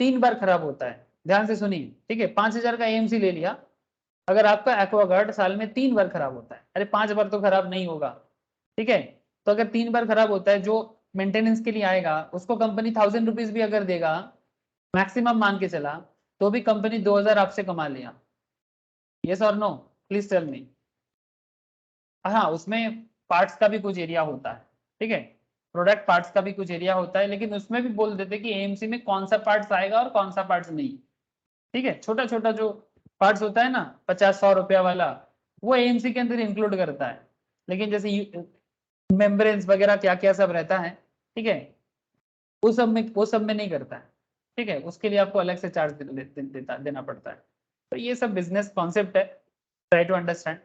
3 बार खराब होता है, ध्यान से सुनिए, ठीक है, 5,000 का एएमसी ले लिया, अगर आपका एक्वागार्ड साल में 3 बार खराब होता है, अरे 5 बार तो खराब नहीं होगा, ठीक है, तो अगर 3 बार खराब होता है, जो मेंटेनेंस के लिए आएगा उसको कंपनी 1,000 रुपीज भी अगर देगा मैक्सिमम मान के चला, तो भी कंपनी 2,000 आपसे कमा लिया। यस और नो, प्लीज टेल मी। हाँ, उसमें पार्ट्स का भी कुछ एरिया होता है, ठीक है, प्रोडक्ट पार्ट्स का भी कुछ एरिया होता है, लेकिन उसमें भी बोल देते कि एएमसी में कौन सा पार्ट्स आएगा और कौन सा पार्ट्स नहीं, ठीक है। छोटा छोटा जो पार्ट्स होता है ना 50-100 रुपया वाला, वो एएमसी के अंदर इंक्लूड करता है, लेकिन जैसे मेम्ब्रेन्स वगैरह क्या क्या सब रहता है, ठीक है, वो सब में नहीं करता है, ठीक है, उसके लिए आपको अलग से चार्ज देना पड़ता है। तो ये सब बिजनेस कॉन्सेप्ट है, ट्राई टू अंडरस्टैंड,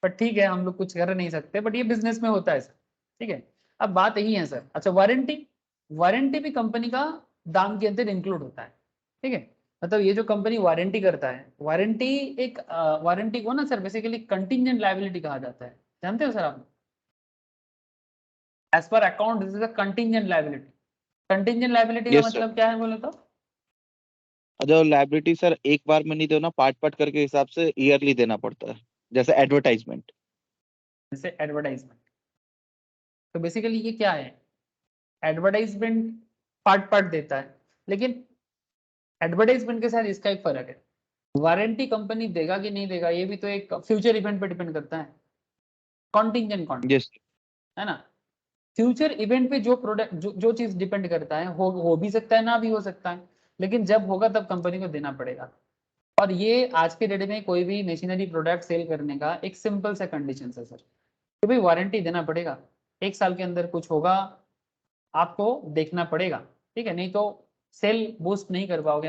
बट ठीक है, हम लोग कुछ कर नहीं सकते, बट ये बिजनेस में होता है सर, ठीक है। अब बात यही है सर, अच्छा वारंटी भी कंपनी का दाम के अंदर इंक्लूड होता है, ठीक है। मतलब ये जो कंपनी वारंटी करता है, वारंटी को ना सर बेसिकली कंटिजेंट लायबिलिटी कहा जाता है, जानते हो सर आप? As per account this is a contingent liability. Contingent liability का Yes, sir. मतलब क्या है बोले तो? जो लाइबिलिटी सर एक बार में नहीं दो ना, पार्ट पार्ट करके हिसाब से ईयरली देना पड़ता है, जैसे एडवर्टाइजमेंट। जैसे एडवर्टाइजमेंट, तो बेसिकली ये क्या है, एडवर्टाइजमेंट पार्ट पार्ट देता है, लेकिन एडवर्टाइजमेंट के साथ इसका एक फर्क है, वारंटी कंपनी देगा कि नहीं देगा ये भी तो एक फ्यूचर इवेंट पे डिपेंड करता है, कॉन्टिजेंट कॉन्ट्रैक्ट, यस, है ना। फ्यूचर इवेंट पे जो प्रोडक्ट जो चीज डिपेंड करता है, हो भी सकता है ना भी हो सकता है, लेकिन जब होगा तब कंपनी को देना पड़ेगा। और ये आज के डेट में कोई भी मशीनरी प्रोडक्ट सेल करने का एक सिंपल सा कंडीशन है सर, कि भाई वारंटी देना पड़ेगा, 1 साल के अंदर कुछ होगा आपको देखना पड़ेगा, ठीक है, नहीं तो सेल बूस्ट नहीं कर पाओगे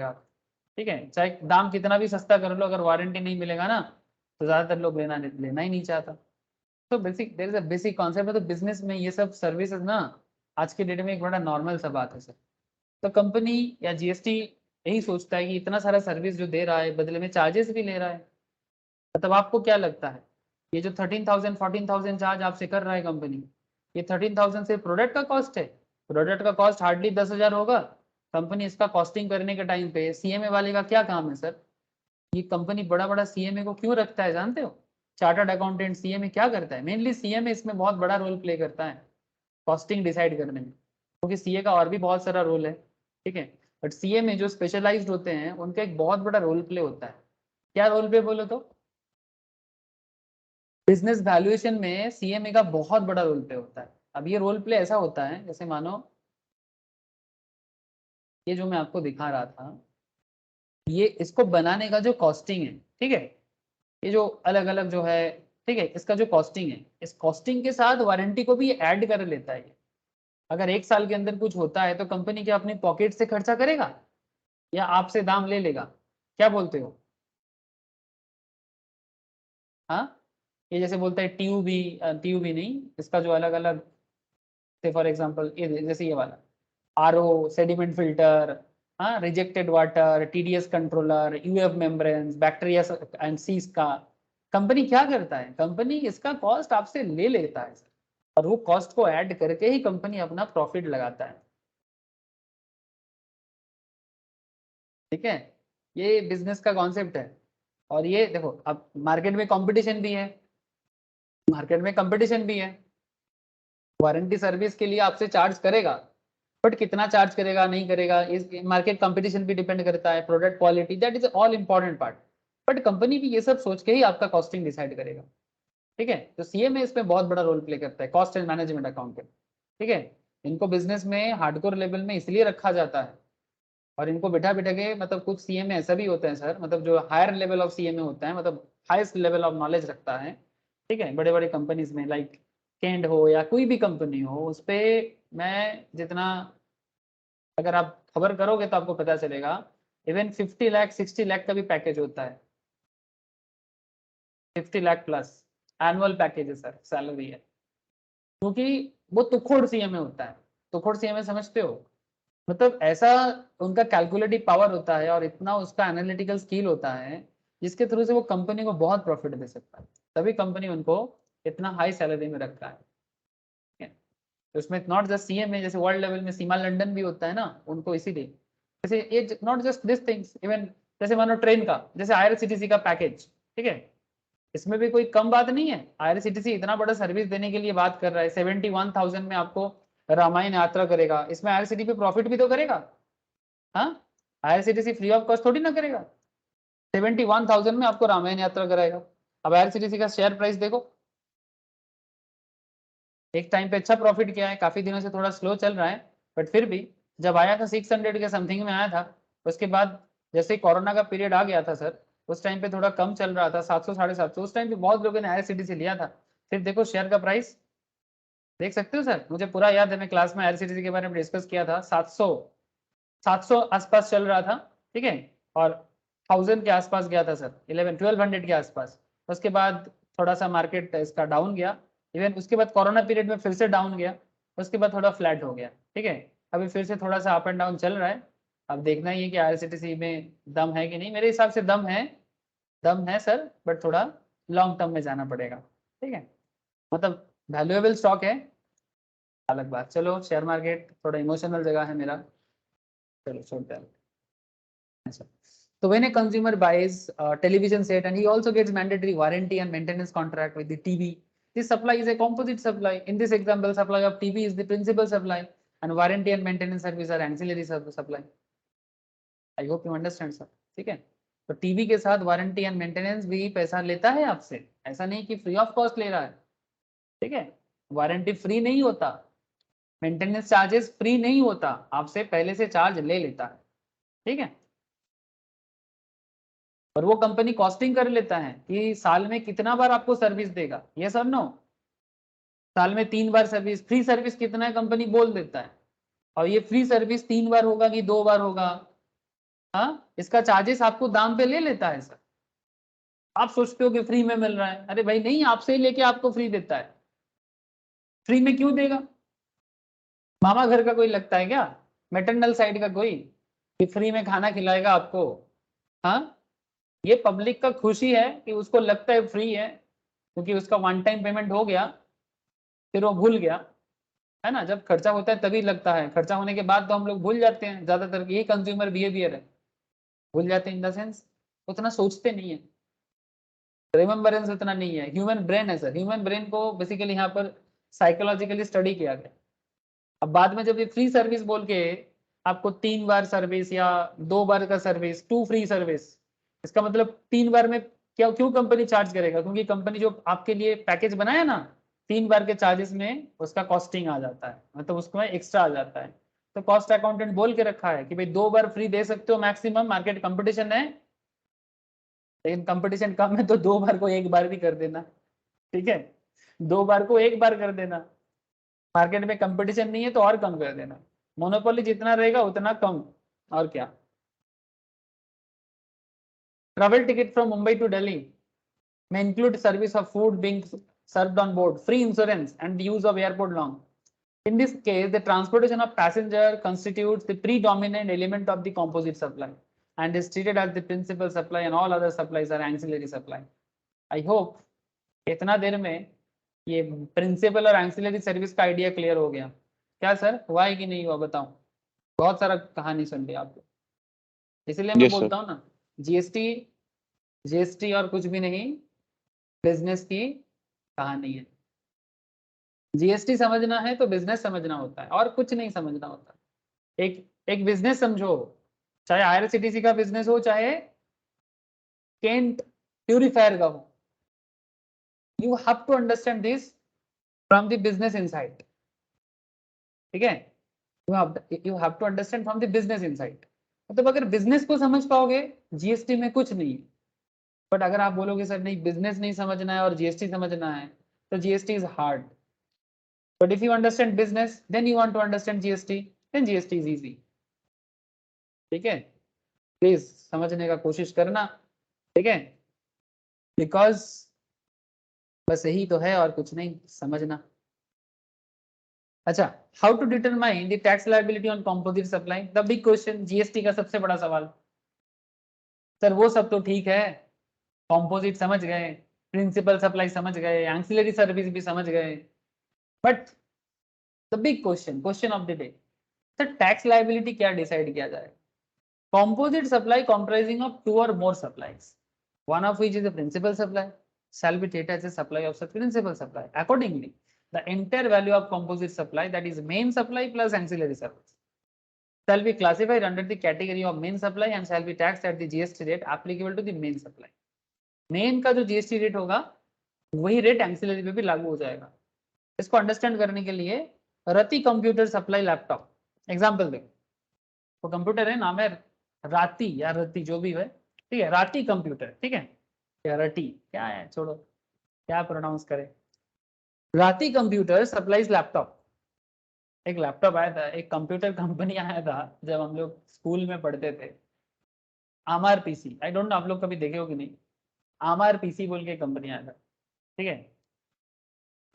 आप, ठीक है, चाहे दाम कितना भी सस्ता कर लो, अगर वारंटी नहीं मिलेगा ना तो ज्यादातर लोग लेना ही नहीं चाहता। तो there is a basic concept है, तो बिजनेस में ये सब सर्विसेज ना आज के डेट में एक बड़ा नॉर्मल सा बात है सर, तो कंपनी या जीएसटी यही सोचता है कि इतना सारा सर्विस जो दे रहा है बदले में चार्जेस भी ले रहा है। मतलब आपको क्या लगता है ये जो 13,000 14,000 चार्ज आपसे कर रहा है कंपनी, ये 13,000 से प्रोडक्ट का कॉस्ट है? प्रोडक्ट का कॉस्ट हार्डली 10,000 होगा। कंपनी इसका कॉस्टिंग करने के टाइम पे सीएमए वाले का क्या काम है सर? ये कंपनी बड़ा बड़ा सीएमए को क्यों रखता है जानते हो? चार्टर्ड अकाउंटेंट सीएमए क्या करता है? मेनली सीएमए इसमें बहुत बड़ा रोल प्ले करता है कॉस्टिंग डिसाइड करने में, क्योंकि सीए का और भी बहुत सारा रोल है, ठीक है, बट सीएमए जो स्पेशलाइज्ड होते हैं उनका एक बहुत बड़ा रोल प्ले होता है। क्या रोल प्ले बोलो तो? बिजनेस वैल्यूएशन में सीएमए का बहुत बड़ा रोल प्ले होता है। अब ये रोल प्ले ऐसा होता है जैसे मानो ये जो मैं आपको दिखा रहा था, ये इसको बनाने का जो कॉस्टिंग है, ठीक है, ये जो अलग अलग जो है, ठीक है, इसका जो कॉस्टिंग है, इस कॉस्टिंग के साथ वारंटी को भी ऐड कर लेता है। अगर 1 साल के अंदर कुछ होता है तो कंपनी क्या अपनी पॉकेट से खर्चा करेगा या आपसे दाम ले लेगा? क्या बोलते हो? हाँ, ये जैसे बोलता है टीयूबी नहीं, इसका जो अलग अलग से फॉर एग्जांपल ये जैसे ये वाला आरओ, सेडिमेंट फिल्टर, हाँ, rejected water, TDS controller, UF membranes, bacteria and सीज का कंपनी क्या करता है? कंपनी इसका कॉस्ट आपसे ले लेता है और वो कॉस्ट को ऐड करके ही कंपनी अपना प्रॉफिट लगाता है, ठीक है। ये बिजनेस का कॉन्सेप्ट है। और ये देखो अब मार्केट में कंपटीशन भी है, मार्केट में कंपटीशन भी है, वारंटी सर्विस के लिए आपसे चार्ज करेगा, बट कितना चार्ज करेगा नहीं करेगा इस मार्केट कंपटीशन भी डिपेंड करता है, product quality, that is all important part. But company भी ये सब सोच के ही आपका कॉस्टिंग डिसाइड करेगा, ठीक है। तो सीएमए इसमें बहुत बड़ा रोल प्ले करता है, कॉस्ट एंड मैनेजमेंट अकाउंटेंट, ठीक है। इनको बिजनेस में हार्डकोर लेवल में इसलिए रखा जाता है और इनको बिठा बिठा के, मतलब कुछ सीएमए ऐसा भी होता है सर, मतलब जो हायर लेवल ऑफ सीएमए होता है, मतलब हाईएस्ट लेवल ऑफ नॉलेज रखता है, ठीक है, बड़े बड़े कंपनीज में लाइक कैंड हो या कोई भी कंपनी हो, उस पर मैं जितना अगर आप खबर करोगे तो आपको पता चलेगा इवन 50 लाख 60 लाख का भी पैकेज होता है, 50 लाख प्लस एनुअल पैकेज है सर, सैलरी है, क्योंकि वो तुखोड़ सीएमए होता है। तुखोड़ सीएमए समझते हो? मतलब ऐसा उनका कैलकुलेटिव पावर होता है और इतना उसका एनालिटिकल स्किल होता है जिसके थ्रू से वो कंपनी को बहुत प्रॉफिट दे सकता है, तभी कंपनी उनको इतना हाई सैलरी में रखता है, ठीक है। तो उसमें नॉट जस्ट सीएमए, जैसे वर्ल्ड लेवल में सीमा लंदन भी होता है ना, उनको इसीलिए जैसे ये not just this things, even जैसे मानो ट्रेन का, जैसे आईआरसीटीसी का पैकेज, ठीक है, इसमें भी कोई कम बात नहीं है। आईआरसीटीसी इतना बड़ा सर्विस देने के लिए बात कर रहा है, 71,000 में आपको रामायण यात्रा करेगा, इसमें आईआरसीटीसी पे प्रॉफिट भी तो करेगा, हाँ, आईआरसीटीसी फ्री ऑफ कॉस्ट थोड़ी ना करेगा। 71,000 में आपको रामायण यात्रा कराएगा। अब आईआरसीटीसी का शेयर प्राइस देखो, एक टाइम पे अच्छा प्रॉफिट किया है, काफी दिनों से थोड़ा स्लो चल रहा है, बट फिर भी जब आया था 600 के समथिंग में आया था, उसके बाद जैसे कोरोना का पीरियड आ गया था सर, उस टाइम पे थोड़ा कम चल रहा था, 700 750, उस टाइम पे बहुत लोगों ने आईआरसीटीसी लिया था। फिर देखो शेयर का प्राइस देख सकते हो सर, मुझे पूरा याद है, मैं क्लास में आईआरसीटीसी के बारे में डिस्कस किया था, 700 आसपास चल रहा था, ठीक है, और 1000 के आसपास गया था सर, 1200 के आसपास। उसके बाद थोड़ा सा मार्केट इसका डाउन गया, इवन उसके बाद कोरोना पीरियड में फिर से डाउन गया, उसके बाद थोड़ा फ्लैट हो गया, ठीक है। अभी फिर से थोड़ा सा अप एंड डाउन चल रहा है। अब देखना ही है कि आईआरसीटीसी में दम है कि नहीं, मेरे हिसाब से दम है सर, बट थोड़ा लॉन्ग टर्म में जाना पड़ेगा, ठीक है। मतलब वैल्यूएबल स्टॉक है, अलग बात। चलो शेयर मार्केट थोड़ा इमोशनल जगह है मेरा, चलो छोड़ते हैं ऐसा। So when a consumer buys a television set and he also gets mandatory warranty and maintenance contract with the TV, this supply is a composite supply. In this example, supply of TV is the principal supply and warranty and maintenance service are ancillary supply. I hope you understand sir, ठीक है। तो टीवी के साथ वारंटी एंड मेंटेनेंस भी पैसा लेता है आपसे, ऐसा नहीं कि फ्री ऑफ कॉस्ट ले रहा है, ठीक है। वारंटी फ्री नहीं होता, मेंटेनेंस चार्जेस फ्री नहीं होता, आपसे पहले से चार्ज ले लेता है, ठीक है। और वो कंपनी कॉस्टिंग कर लेता है कि साल में कितना बार आपको सर्विस देगा, ये सब नो, साल में 3 बार सर्विस, फ्री सर्विस कितना है कंपनी बोल देता है, और ये फ्री सर्विस 3 बार होगा कि 2 बार होगा, हाँ, इसका चार्जेस आपको दाम पे ले लेता है सर। आप सोचते हो कि फ्री में मिल रहा है, अरे भाई नहीं, आपसे ही लेके आपको फ्री देता है। फ्री में क्यों देगा? मामा घर का कोई लगता है क्या? मैटरनल साइड का कोई कि फ्री में खाना खिलाएगा आपको? हाँ, ये पब्लिक का खुशी है कि उसको लगता है फ्री है, क्योंकि उसका वन टाइम पेमेंट हो गया, फिर वो भूल गया, है ना। जब खर्चा होता है तभी लगता है, खर्चा होने के बाद तो हम लोग भूल जाते हैं, ज्यादातर यही कंज्यूमर बिहेवियर है, भूल जाते हैं इन द सेंस उतना सोचते नहीं है, रिमेम्बरेंस उतना नहीं है। ह्यूमन ब्रेन है सर, ह्यूमन ब्रेन को बेसिकली यहाँ पर साइकोलॉजिकली स्टडी किया गया। अब बाद में जब ये फ्री सर्विस बोल के आपको 3 बार सर्विस या 2 बार का सर्विस, 2 फ्री सर्विस, इसका मतलब 3 बार में क्या, क्यों कंपनी चार्ज करेगा? क्योंकि कंपनी जो आपके लिए पैकेज बनाया ना, 3 बार के चार्जेस में उसका कॉस्टिंग आ जाता है, मतलब उसमें एक्स्ट्रा आ जाता है। तो कॉस्ट अकाउंटेंट बोल के रखा है कि भाई 2 बार फ्री दे सकते हो मैक्सिमम, मार्केट कंपटीशन है, लेकिन कंपटीशन कम है तो 2 बार को 1 बार भी कर देना, ठीक है, 2 बार को 1 बार कर देना। मार्केट में कंपटीशन नहीं है तो और कम कर देना, मोनोपोली जितना रहेगा उतना कम, और क्या। Travel ticket from Mumbai to Delhi may include service of food being served on board, free insurance and use of airport lounge. In this case, the transportation of passenger constitutes the predominant element of the composite supply and is treated as the principal supply, and all other supplies are ancillary supply. I hope इतना देर में ये प्रिंसिपल और एंसिलरी सर्विस का आइडिया क्लियर हो गया क्या सर? हुआ है कि नहीं हुआ बताऊं? बहुत सारा कहानी सुन लिया आपको, इसलिए मैं Yes, sir. बोलता हूँ ना, जीएसटी और कुछ भी नहीं, बिजनेस की कहानी है। जीएसटी समझना है तो बिजनेस समझना होता है, और कुछ नहीं समझना होता। एक बिजनेस समझो, चाहे आईआरसीटीसी का बिजनेस हो, चाहे केंट प्यूरिफायर का हो, you have to understand this from the business insight, ठीक है, you have to understand from the business insight. मतलब अगर बिजनेस को समझ पाओगे, जीएसटी में कुछ नहीं है। बट अगर आप बोलोगे सर नहीं, बिजनेस नहीं समझना है और जीएसटी समझना है, तो GST is hard. But if you understand business, then you want to understand GST, then GST is easy. ठीक है, प्लीज समझने का कोशिश करना, ठीक है, बिकॉज बस यही तो है और कुछ नहीं, समझना। अच्छा, how to determine the tax liability on composite supply, the big question, GST का सबसे बड़ा सवाल। सर वो सब तो ठीक है, कंपोजिट समझ गए, प्रिंसिपल सप्लाई समझ गए, एंसिलरी सर्विस भी समझ गए, but the big question, question of the day, sir tax liability क्या डिसाइड किया जाए? Composite supply comprising of 2 or more supplies, one of which is a principal supply, shall be treated as a supply of such principal supply. Accordingly, the entire value of composite supply, that is main supply plus ancillary service, shall be classified under the category of main supply and shall be taxed at the GST rate applicable to the main supply. Main का जो GST रेट होगा वही रेट एंसिलरी पे भी लागू हो जाएगा। इसको अंडरस्टैंड करने के लिए रति कंप्यूटर सप्लाई लैपटॉप एग्जांपल देखो, तो कंप्यूटर है, नाम है राती या रति जो भी है, ठीक है, राती कंप्यूटर, ठीक है, या रटी क्या है, छोड़ो क्या प्रोनाउंस करें। राती कंप्यूटर सप्लाईज लैपटॉप, एक लैपटॉप आया था, एक कंप्यूटर कंपनी आया था जब हम लोग स्कूल में पढ़ते थे, आमार पीसी, आई डोंट नो आप लोग कभी देखे हो कि नहीं, आमार पीसी बोल के कंपनी आया था, ठीक है।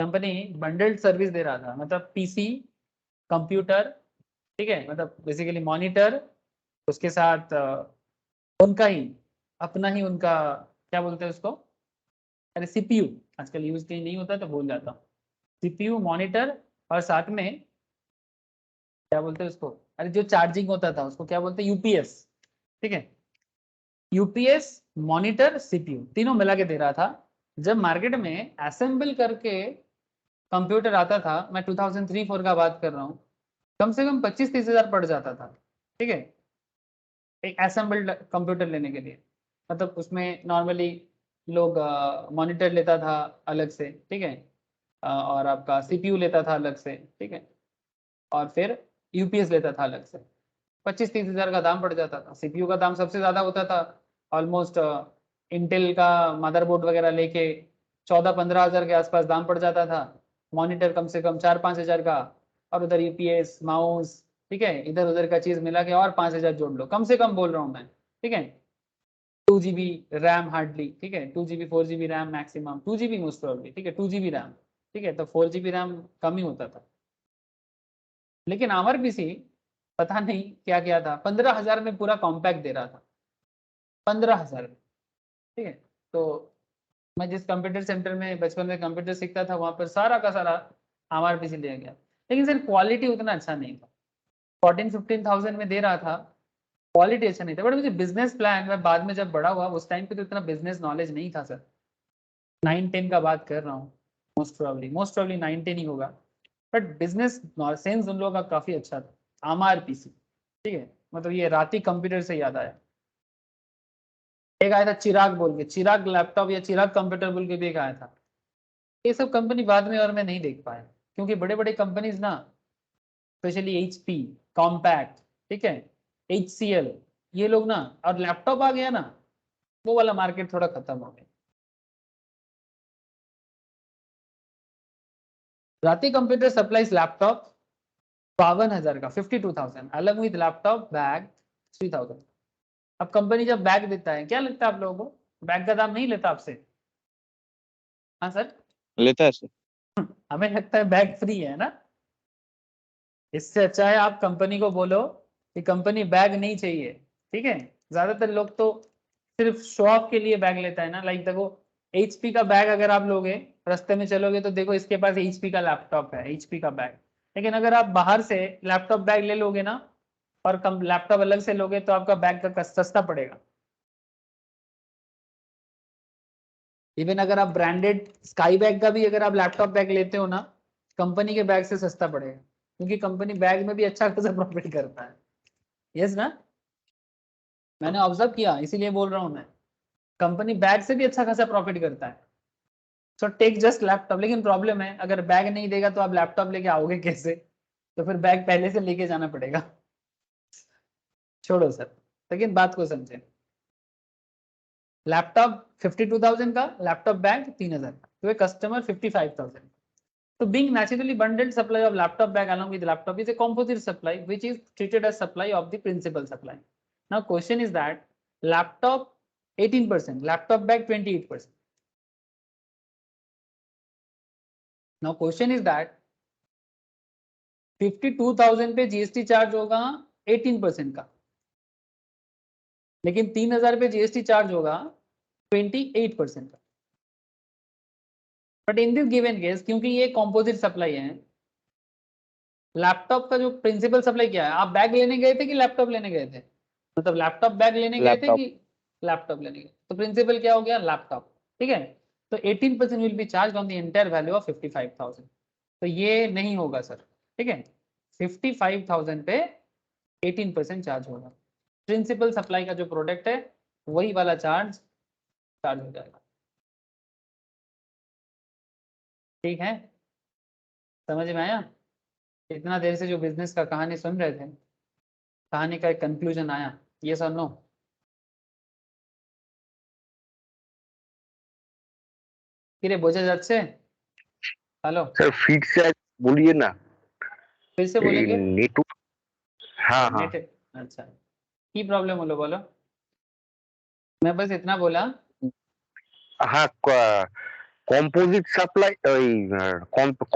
कंपनी बंडल्ड सर्विस दे रहा था, मतलब पीसी, कंप्यूटर, ठीक है, मतलब बेसिकली मॉनिटर, उसके साथ उनका ही अपना ही उनका क्या बोलते हैं उसको, अरे सीपीयू, आजकल यूज कहीं नहीं होता तो भूल जाता हूँ, सीपीयू, मॉनिटर, और साथ में क्या बोलते हैं उसको, अरे जो चार्जिंग होता था उसको क्या बोलते हैं, यूपीएस, ठीक है, यूपीएस, मॉनिटर, सीपीयू, तीनों मिला के दे रहा था। जब मार्केट में असेंबल करके कंप्यूटर आता था, मैं 2003-4 का बात कर रहा हूँ, कम से कम 25-30 हज़ार पड़ जाता था, ठीक है, एक असेंबल्ड कंप्यूटर लेने के लिए। मतलब उसमें नॉर्मली लोग मॉनिटर लेता था अलग से, ठीक है, और आपका सीपीयू लेता था अलग से, ठीक है, और फिर यूपीएस लेता था अलग से, 25-30 हज़ार का दाम पड़ जाता था। सीपीयू का दाम सबसे ज़्यादा होता था, ऑलमोस्ट इंटेल का मदरबोर्ड वगैरह लेके 14-15 हज़ार के आसपास दाम पड़ जाता था, मॉनिटर कम से कम 4-5 हज़ार का, और उधर यूपीएस, माउस, ठीक है, इधर उधर का चीज मिला के और 5 हज़ार जोड़ लो, कम से कम बोल रहा हूँ मैं, ठीक है, 2 GB रैम हार्डली, ठीक है, 2 GB 4 GB RAM maximum, 2 GB most probably, ठीक है, 2 GB रैम, ठीक है, तो 4 GB रैम कम ही होता था। लेकिन आमर पीसी पता नहीं क्या क्या था, 15,000 में पूरा कॉम्पैक्ट दे रहा था, 15,000 में। ठीक है, तो मैं जिस कंप्यूटर सेंटर में बचपन में कंप्यूटर सीखता था वहां पर सारा का सारा MRPC लिया गया, लेकिन सर क्वालिटी उतना अच्छा नहीं था। 14-15,000 में दे रहा था, क्वालिटी अच्छा नहीं था। बट मुझे बिजनेस प्लान, मैं बाद में जब बड़ा हुआ उस टाइम पे तो इतना बिजनेस नॉलेज नहीं था सर, 9-10 का बात कर रहा हूँ, मोस्ट प्रॉब्ली 9-10 ही होगा। बट बिजनेस सेंस उन लोगों का काफी अच्छा था। MRPC, ठीक है, मतलब ये राती कंप्यूटर से याद आया। एक आया था चिराग बोल के, चिराग लैपटॉप या चिराग कंप्यूटर बोल के भी एक आया था। ये सब कंपनी बाद में और मैं नहीं देख पाया, क्योंकि बड़े बड़े कंपनीज ना, स्पेशली HP, कॉम्पैक्ट, ठीक है, HCL, ये लोग ना, और लैपटॉप आ गया ना, वो वाला मार्केट थोड़ा खत्म हो गया। राती कंप्यूटर सप्लाईज लैपटॉप 52,000 का, 52,000 अलग विद लैपटॉप बैग 3,000। अब कंपनी जब बैग देता है, क्या लगता है आप लोगों को, बैग का दाम नहीं लेता आपसे? हाँ सर, लेता है सर। हमें लगता है बैग फ्री है ना। इससे अच्छा है आप कंपनी को बोलो कि कंपनी बैग नहीं चाहिए, ठीक है। ज्यादातर लोग तो सिर्फ शो ऑफ के लिए बैग लेता है ना, लाइक देखो HP का बैग अगर आप लोगे, रास्ते में चलोगे तो देखो इसके पास HP का लैपटॉप है, HP का बैग। लेकिन अगर आप बाहर से लैपटॉप बैग ले लोगे ना, और कम लैपटॉप अलग से लोगे, तो आपका बैग का सस्ता पड़ेगा। इवन अगर आप ब्रांडेड स्काई बैग का भी अगर आप लैपटॉप बैग लेते हो ना, कंपनी के बैग से सस्ता पड़ेगा, क्योंकि कंपनी बैग में भी अच्छा खासा प्रॉफिट करता है। यस ना, मैंने ऑब्जर्व किया, इसीलिए बोल रहा हूं मैं, कंपनी बैग से भी अच्छा खासा प्रॉफिट करता है। So take just laptop. लेकिन प्रॉब्लम है, अगर बैग नहीं देगा तो आप लैपटॉप लेके आओगे कैसे? तो फिर बैग पहले से लेके जाना पड़ेगा। छोड़ो सर, लेकिन बात को समझे। लैपटॉप 52,000 का, लैपटॉप बैग 3,000 का, तो customer 55,000। So being naturally bundled supply of laptop bag along with laptop is a composite supply which is treated as supply of the principal supply. Now question is that laptop 18%, laptop bag 28%. Now question is that 52,000 पे GST चार्ज होगा 18% का, लेकिन 3,000 पे GST चार्ज होगा 28% का। But in this given case, क्योंकि ये कॉम्पोजिट सप्लाई है, लैपटॉप का जो प्रिंसिपल सप्लाई क्या है, आप बैग लेने गए थे कि लैपटॉप लेने गए थे? मतलब लैपटॉप बैग लेने गए थे लैपटॉप। कि लैपटॉप लेने गए? तो प्रिंसिपल क्या हो गया, लैपटॉप, ठीक है। तो 18% will be charge on the entire value of 55,000। तो ये नहीं होगा सर, ठीक है। 55,000 पे 18% चार्ज होगा। प्रिंसिपल सप्लाई का जो प्रोडक्ट है वही वाला चार्ज हो जाएगा, ठीक है। समझ में आया? इतना देर से जो बिजनेस का कहानी सुन रहे थे, कहानी का एक कंक्लूजन आया, यस और नो? কিরে বোঝা যাচ্ছে? हेलो, सर फिर से आज बोलिए ना। फिर से बोलेंगे? नेटवर्क। हाँ हाँ नेट, अच्छा, की प्रॉब्लम হলো বলো। मैं बस इतना बोला, हाँ কম্পোজিট সাপ্লাই ওই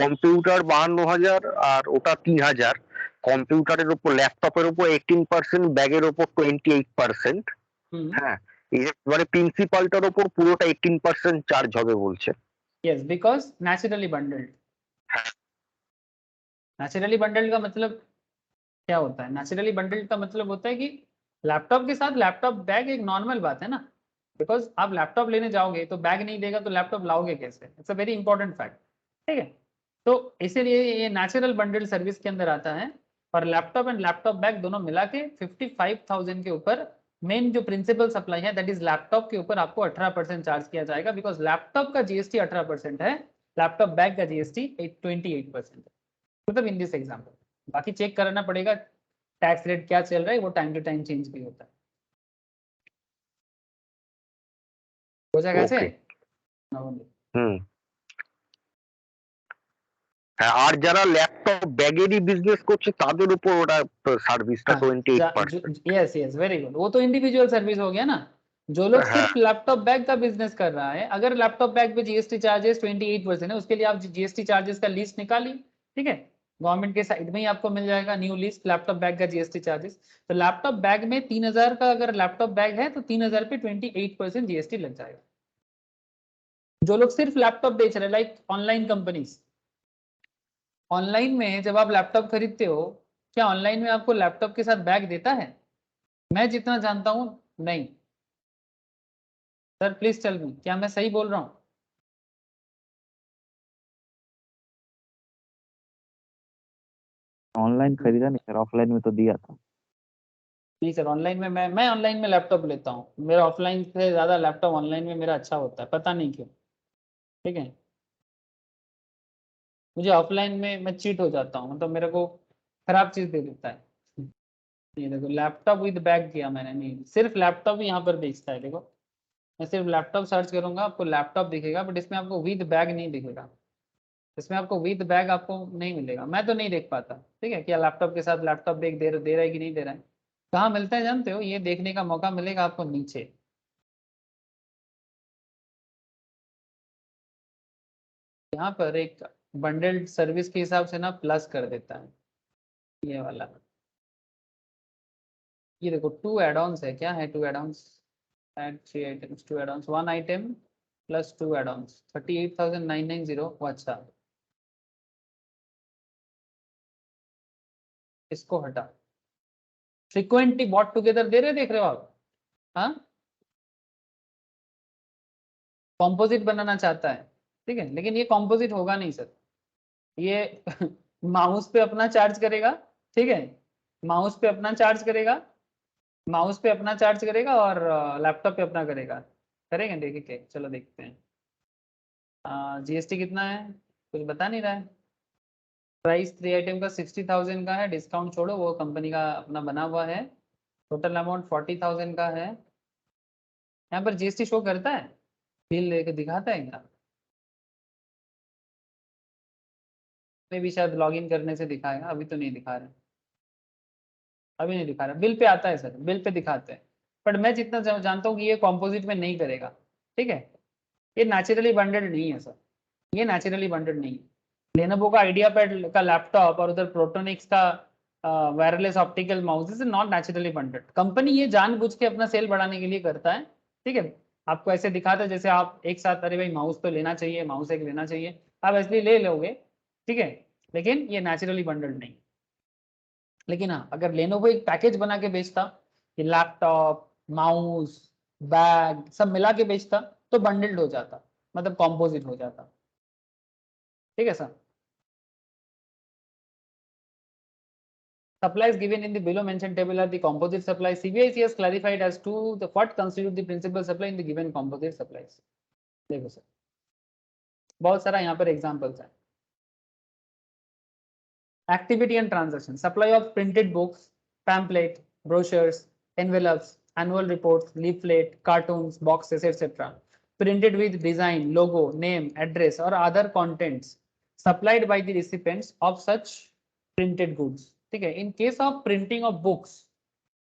কম্পিউটার 52,000 আর ওটা 3,000। কম্পিউটারের উপর ল্যাপটপের উপর 18%, ব্যাগের উপর 28%। হ্যাঁ, এবারে প্রিন্সিপালটার উপর পুরোটা 18% চার্জ হবে বলছে। Yes because naturally bundled. Naturally bundled का मतलब क्या होता है? नेचुरली बंडल्ड का मतलब होता है कि लैपटॉप के साथ लैपटॉप बैग एक नॉर्मल बात है ना, बिकॉज आप लैपटॉप लेने जाओगे तो बैग नहीं देगा तो लैपटॉप लाओगे कैसे? It's a very important fact, ठीक है। तो इसीलिए ये नेचुरल बंडल सर्विस के अंदर आता है। और लैपटॉप एंड लैपटॉप बैग दोनों मिला के 55,000 के ऊपर मेन जो प्रिंसिपल सप्लाई है दैट इज लैपटॉप के ऊपर आपको 18% चार्ज किया जाएगा, बिकॉज लैपटॉप का GST 18% है, लैपटॉप बैग का GST 28% है। मतलब इन दिस एग्जाम्पल, बाकी चेक कराना पड़ेगा टैक्स रेट क्या चल रहा है, वो टाइम टू टाइम चेंज भी होता है। हो जाएगा ऐसे? হুম। হ্যাঁ, আর যারা ল্যাপটপ ব্যাগেরই বিজনেস করছে তাদের উপর ওটা সার্ভিসটা 28%। यस यस वेरी गुड, वो तो इंडिविजुअल सर्विस हो गया ना। जो लोग हाँ सिर्फ लैपटॉप बैग का बिजनेस कर रहा है, अगर लैपटॉप बैग पे GST चार्जेस 28% है, उसके लिए आप GST चार्जेस का लिस्ट निकालिए, ठीक है। गवर्नमेंट के साइड में ही आपको मिल जाएगा न्यू लिस्ट लैपटॉप बैग का जीएसटी चार्जेस। तो लैपटॉप बैग में 3000 का अगर लैपटॉप बैग है तो 3000 पे 28% जीएसटी लग जाएगा। जो लोग सिर्फ लैपटॉप बेच रहे हैं लाइक ऑनलाइन कंपनीज, ऑनलाइन में जब आप लैपटॉप खरीदते हो, क्या ऑनलाइन में आपको लैपटॉप के साथ बैग देता है? मैं जितना जानता हूं नहीं। सर प्लीज टेल मी, क्या मैं सही बोल रहा हूँ? ऑनलाइन खरीदा नहीं सर, ऑफलाइन में तो दिया था। नहीं सर, ऑनलाइन में मैं ऑनलाइन में लैपटॉप लेता हूँ, मेरा ऑफलाइन से ज़्यादा लैपटॉप ऑनलाइन में मेरा अच्छा होता है, पता नहीं क्यों। ठीक है, मुझे ऑफलाइन में मैं चीट हो जाता हूँ, मतलब मेरे को खराब चीज़ दे देता है। ये देखो लैपटॉप विद बैग किया मैंने, नहीं सिर्फ लैपटॉप ही यहाँ पर बेचता है। देखो मैं सिर्फ लैपटॉप सर्च करूंगा आपको लैपटॉप दिखेगा, बट इसमें आपको विद बैग नहीं दिखेगा। इसमें आपको विद बैग आपको नहीं मिलेगा, मैं तो नहीं देख पाता। ठीक है, क्या लैपटॉप के साथ लैपटॉप बैग दे रहा है कि नहीं दे रहा है? कहाँ मिलता है जानते हो? ये देखने का मौका मिलेगा आपको नीचे। यहाँ पर एक बंडल्ड सर्विस के हिसाब से ना प्लस कर देता है ये वाला। ये देखो 2 एड-ऑन्स है, क्या है 2 add-ons? Add 3 items 2 add-ons, 1 item plus 2 add-ons 38,990। अच्छा, इसको हटा। फ्रीक्वेंटली बॉट टुगेदर दे रहे, देख रहे हो आप? हाँ, कॉम्पोजिट बनाना चाहता है। ठीक है, लेकिन ये कॉम्पोजिट होगा नहीं सर, ये माउस पे अपना चार्ज करेगा। ठीक है, माउस पे अपना चार्ज करेगा, माउस पे अपना चार्ज करेगा और लैपटॉप पे अपना करेगा। करेंगे, देखिए चलो देखते हैं। जीएसटी कितना है कुछ बता नहीं रहा है। प्राइस 3 आइटम का 60,000 का है, डिस्काउंट छोड़ो, वो कंपनी का अपना बना हुआ है। टोटल अमाउंट 40,000 का है। यहाँ पर जीएसटी शो करता है, बिल लेके दिखाता है क्या? में भी शायद लॉगिन करने से दिखाएगा, अभी तो नहीं दिखा रहा, अभी नहीं दिखा रहा। बिल पे आता है सर, बिल पे दिखाते हैं, बट मैं जितना जानता हूँ कि ये कॉम्पोजिट में नहीं करेगा। ठीक है, ये नेचुरली बंडल्ड नहीं है सर, ये नेचुरली बंडल्ड नहीं है। लेनोवो का आइडिया पैड का लैपटॉप और उधर प्रोटोनिक्स का wireless optical mouse is not naturally bundled. Company ये जानबूझ के अपना सेल बढ़ाने के लिए करता है। ठीक है, आपको ऐसे दिखाता है जैसे आप एक साथ, अरे भाई माउस तो लेना चाहिए, माउस एक लेना चाहिए, आप ऐसे ले लोगे। ठीक है, लेकिन ये नेचुरली बंडल्ड नहीं। लेकिन हाँ, अगर लेनोवो एक पैकेज बना के बेचता, कि लैपटॉप माउस बैग सब मिला के बेचता, तो बंडल्ड हो जाता, मतलब कॉम्पोजिट हो जाता। ठीक है sir. Supplies given in the below mentioned table are the composite supplies. CBIC has clarified as to the what constitute the principal supply in the given composite supplies. देखो सर, बहुत सारा यहाँ पर एग्जांपल्स है। Activity and transaction, supply of printed books, pamphlet, brochures, envelopes, annual reports, leaflet, cartoons, boxes, etc. Printed with design, logo, name, address, or other contents supplied by the recipients of such printed goods. ठीक है, in case of printing of books,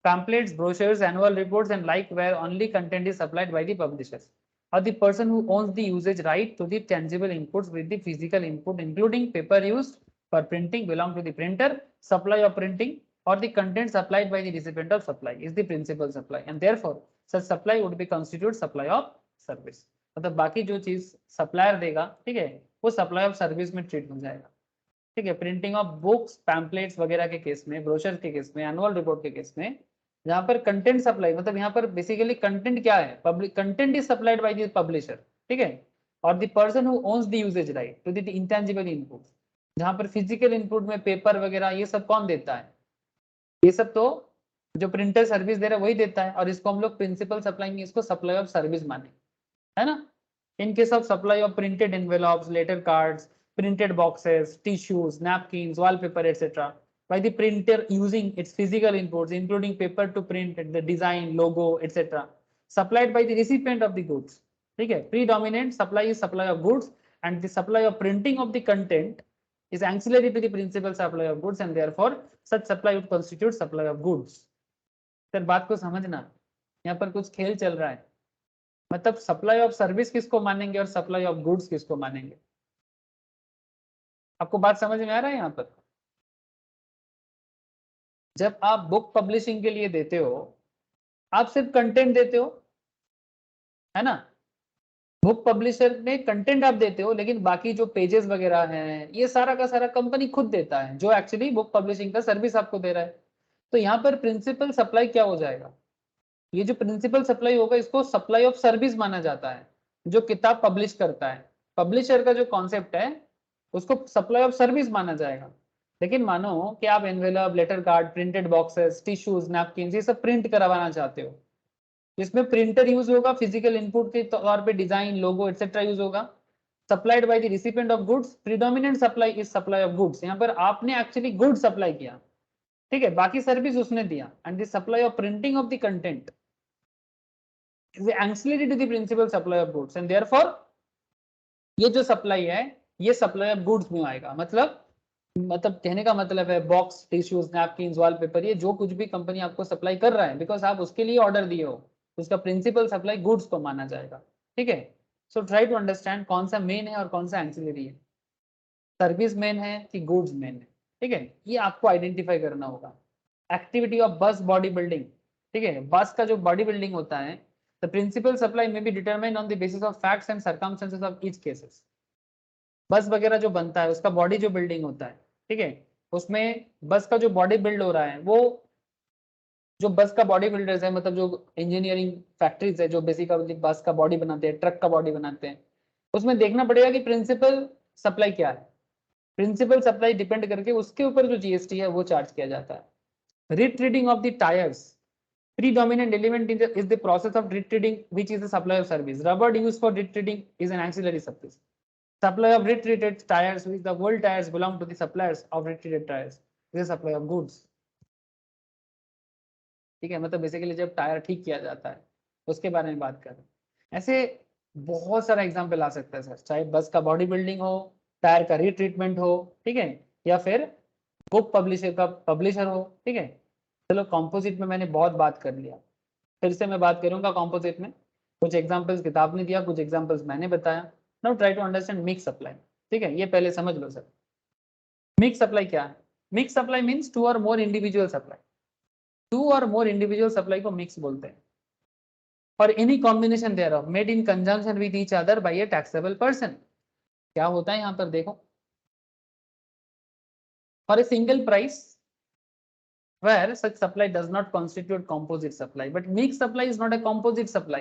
pamphlets, brochures, annual reports, and like where only content is supplied by the publishers or the person who owns the usage right to the tangible inputs with the physical input, including paper used for printing, belong to the printer. Supply of printing or the content supplied by the recipient of supply is the principal supply, and therefore such supply would be constitute supply of service. मतलब बाकी जो चीज सप्लायर देगा, ठीक है, वो सप्लाई ऑफ सर्विस में ट्रीट हो जाएगा। ठीक है, प्रिंटिंग ऑफ बुक्स, पैम्पलेट्स वगैरह के केस में, ब्रोशर के केस में, एनुअल रिपोर्ट के केस में, जहां पर कंटेंट सप्लाई, मतलब यहाँ पर बेसिकली कंटेंट क्या है, public content is supplied by the publisher. ठीक है, और the person who owns the usage right to the intangible input, जहां पर फिजिकल इनपुट में पेपर वगैरह ये सब कौन देता है? ये सब तो जो प्रिंटर सर्विस दे रहा है वही देता है, और इसको हम लोग प्रिंसिपल सप्लाई, इसको सप्लाई ऑफ सर्विस माने, है ना। In case of supply of printed envelopes, letter cards, printed boxes, tissues, napkins, wallpaper, etc. by the printer using its physical inputs, including paper to print, the design, logo, etc. supplied by the recipient of the goods. ठीक है, predominant supply is supply of goods, and the supply of printing of the content is ancillary to the principal supply of goods, and therefore such supply would constitute supply of goods. फिर बात को समझना, यहाँ पर कुछ खेल चल रहा है। मतलब सप्लाई ऑफ सर्विस किसको मानेंगे और सप्लाई ऑफ गुड्स किसको मानेंगे? आपको बात समझ में आ रहा है यहाँ पर? जब आप बुक पब्लिशिंग के लिए देते हो, आप सिर्फ कंटेंट देते हो, है ना। बुक पब्लिशर में कंटेंट आप देते हो, लेकिन बाकी जो पेजेस वगैरह हैं ये सारा का सारा कंपनी खुद देता है, जो एक्चुअली बुक पब्लिशिंग का सर्विस आपको दे रहा है। तो यहाँ पर प्रिंसिपल सप्लाई क्या हो जाएगा, ये जो प्रिंसिपल सप्लाई होगा इसको सप्लाई ऑफ सर्विस माना जाता है। जो किताब पब्लिश करता है, पब्लिशर का जो कॉन्सेप्ट है उसको सप्लाई ऑफ सर्विस माना जाएगा। लेकिन मानो कि आप envelope, letter card, printed boxes, tissues, napkin ये सब प्रिंट करवाना चाहते हो, इसमें प्रिंटर यूज होगा, फिजिकल इनपुट के तौर पे डिजाइन, लोगो एटसेट्रा यूज होगा। Supplied by the recipient of goods, predominant supply is supply of goods. यहाँ पर आपने एक्चुअली गुड सप्लाई किया, ठीक है, बाकी सर्विस उसने दिया। And the supply of printing of the content is ancillary to the principal supply of goods and therefore ये जो सप्लाई है ये सप्लाई ऑफ गुड्स में आएगा। मतलब कहने का मतलब है बॉक्स, टिश्यूज, नैपकिन, वॉलपेपर, ये जो कुछ भी कंपनी आपको सप्लाई कर रहा है बिकॉज आप उसके लिए ऑर्डर दिए हो, उसका प्रिंसिपल सप्लाई गुड्स को माना जाएगा। ठीक है, सो ट्राई टू अंडरस्टैंड कौन सा मेन है और कौन सा एंसिलरी है, सर्विस मेन है कि गुड्स मेन है। ठीक है, ये आपको आइडेंटिफाई करना होगा। एक्टिविटी ऑफ बस बॉडी बिल्डिंग, ठीक है, बस का जो बॉडी बिल्डिंग होता है, द प्रिंसिपल सप्लाई में be determine on the basis of facts and circumstances of each cases. बस वगैरह जो बनता है उसका बॉडी जो बिल्डिंग होता है, ठीक है, उसमें बस का जो बॉडी बिल्ड हो रहा है, वो जो बस का बॉडी बिल्डर्स है, मतलब जो इंजीनियरिंग फैक्ट्रीज है जो बेसिकली बस का बॉडी बनाते हैं, ट्रक का बॉडी बनाते हैं, उसमें देखना पड़ेगा कि प्रिंसिपल सप्लाई क्या है। प्रिंसिपल सप्लाई डिपेंड करके उसके ऊपर जो जीएसटी है वो चार्ज किया जाता है। retreading of the tires, predominant element is the process of retreading, which is a supply of service. Rubber used for retreading is an ancillary service. Supply of retreated tires, which the whole tires belong to the suppliers of retreated tires, is a supply of goods. ठीक है, मतलब बेसिकली जब टायर ठीक किया जाता है उसके बारे में बात कर रहे हैं। ऐसे बहुत सारा एग्जाम्पल आ सकता है सर, चाहे बस का बॉडी बिल्डिंग हो, टायर का रीट्रीटमेंट हो, ठीक है, या फिर बुक पब्लिशर का पब्लिशर हो। ठीक है, चलो कॉम्पोजिट में मैंने बहुत बात कर लिया, फिर से मैं बात करूंगा कॉम्पोजिट में। कुछ एग्जांपल्स किताब ने दिया, कुछ एग्जांपल्स मैंने बताया। Now try to understand mix supply. ठीक है, ये पहले समझ लो सर, मिक्स सप्लाई क्या है। मिक्स सप्लाई मीन्स टू और मोर इंडिविजुअल सप्लाई। टू और मोर इंडिविजुअल सप्लाई को मिक्स बोलते हैं। और any combination thereof made in conjunction with each other by a taxable person. क्या होता है यहाँ पर देखो, for a single price where such supply does not constitute composite supply, but mixed supply is not a composite supply.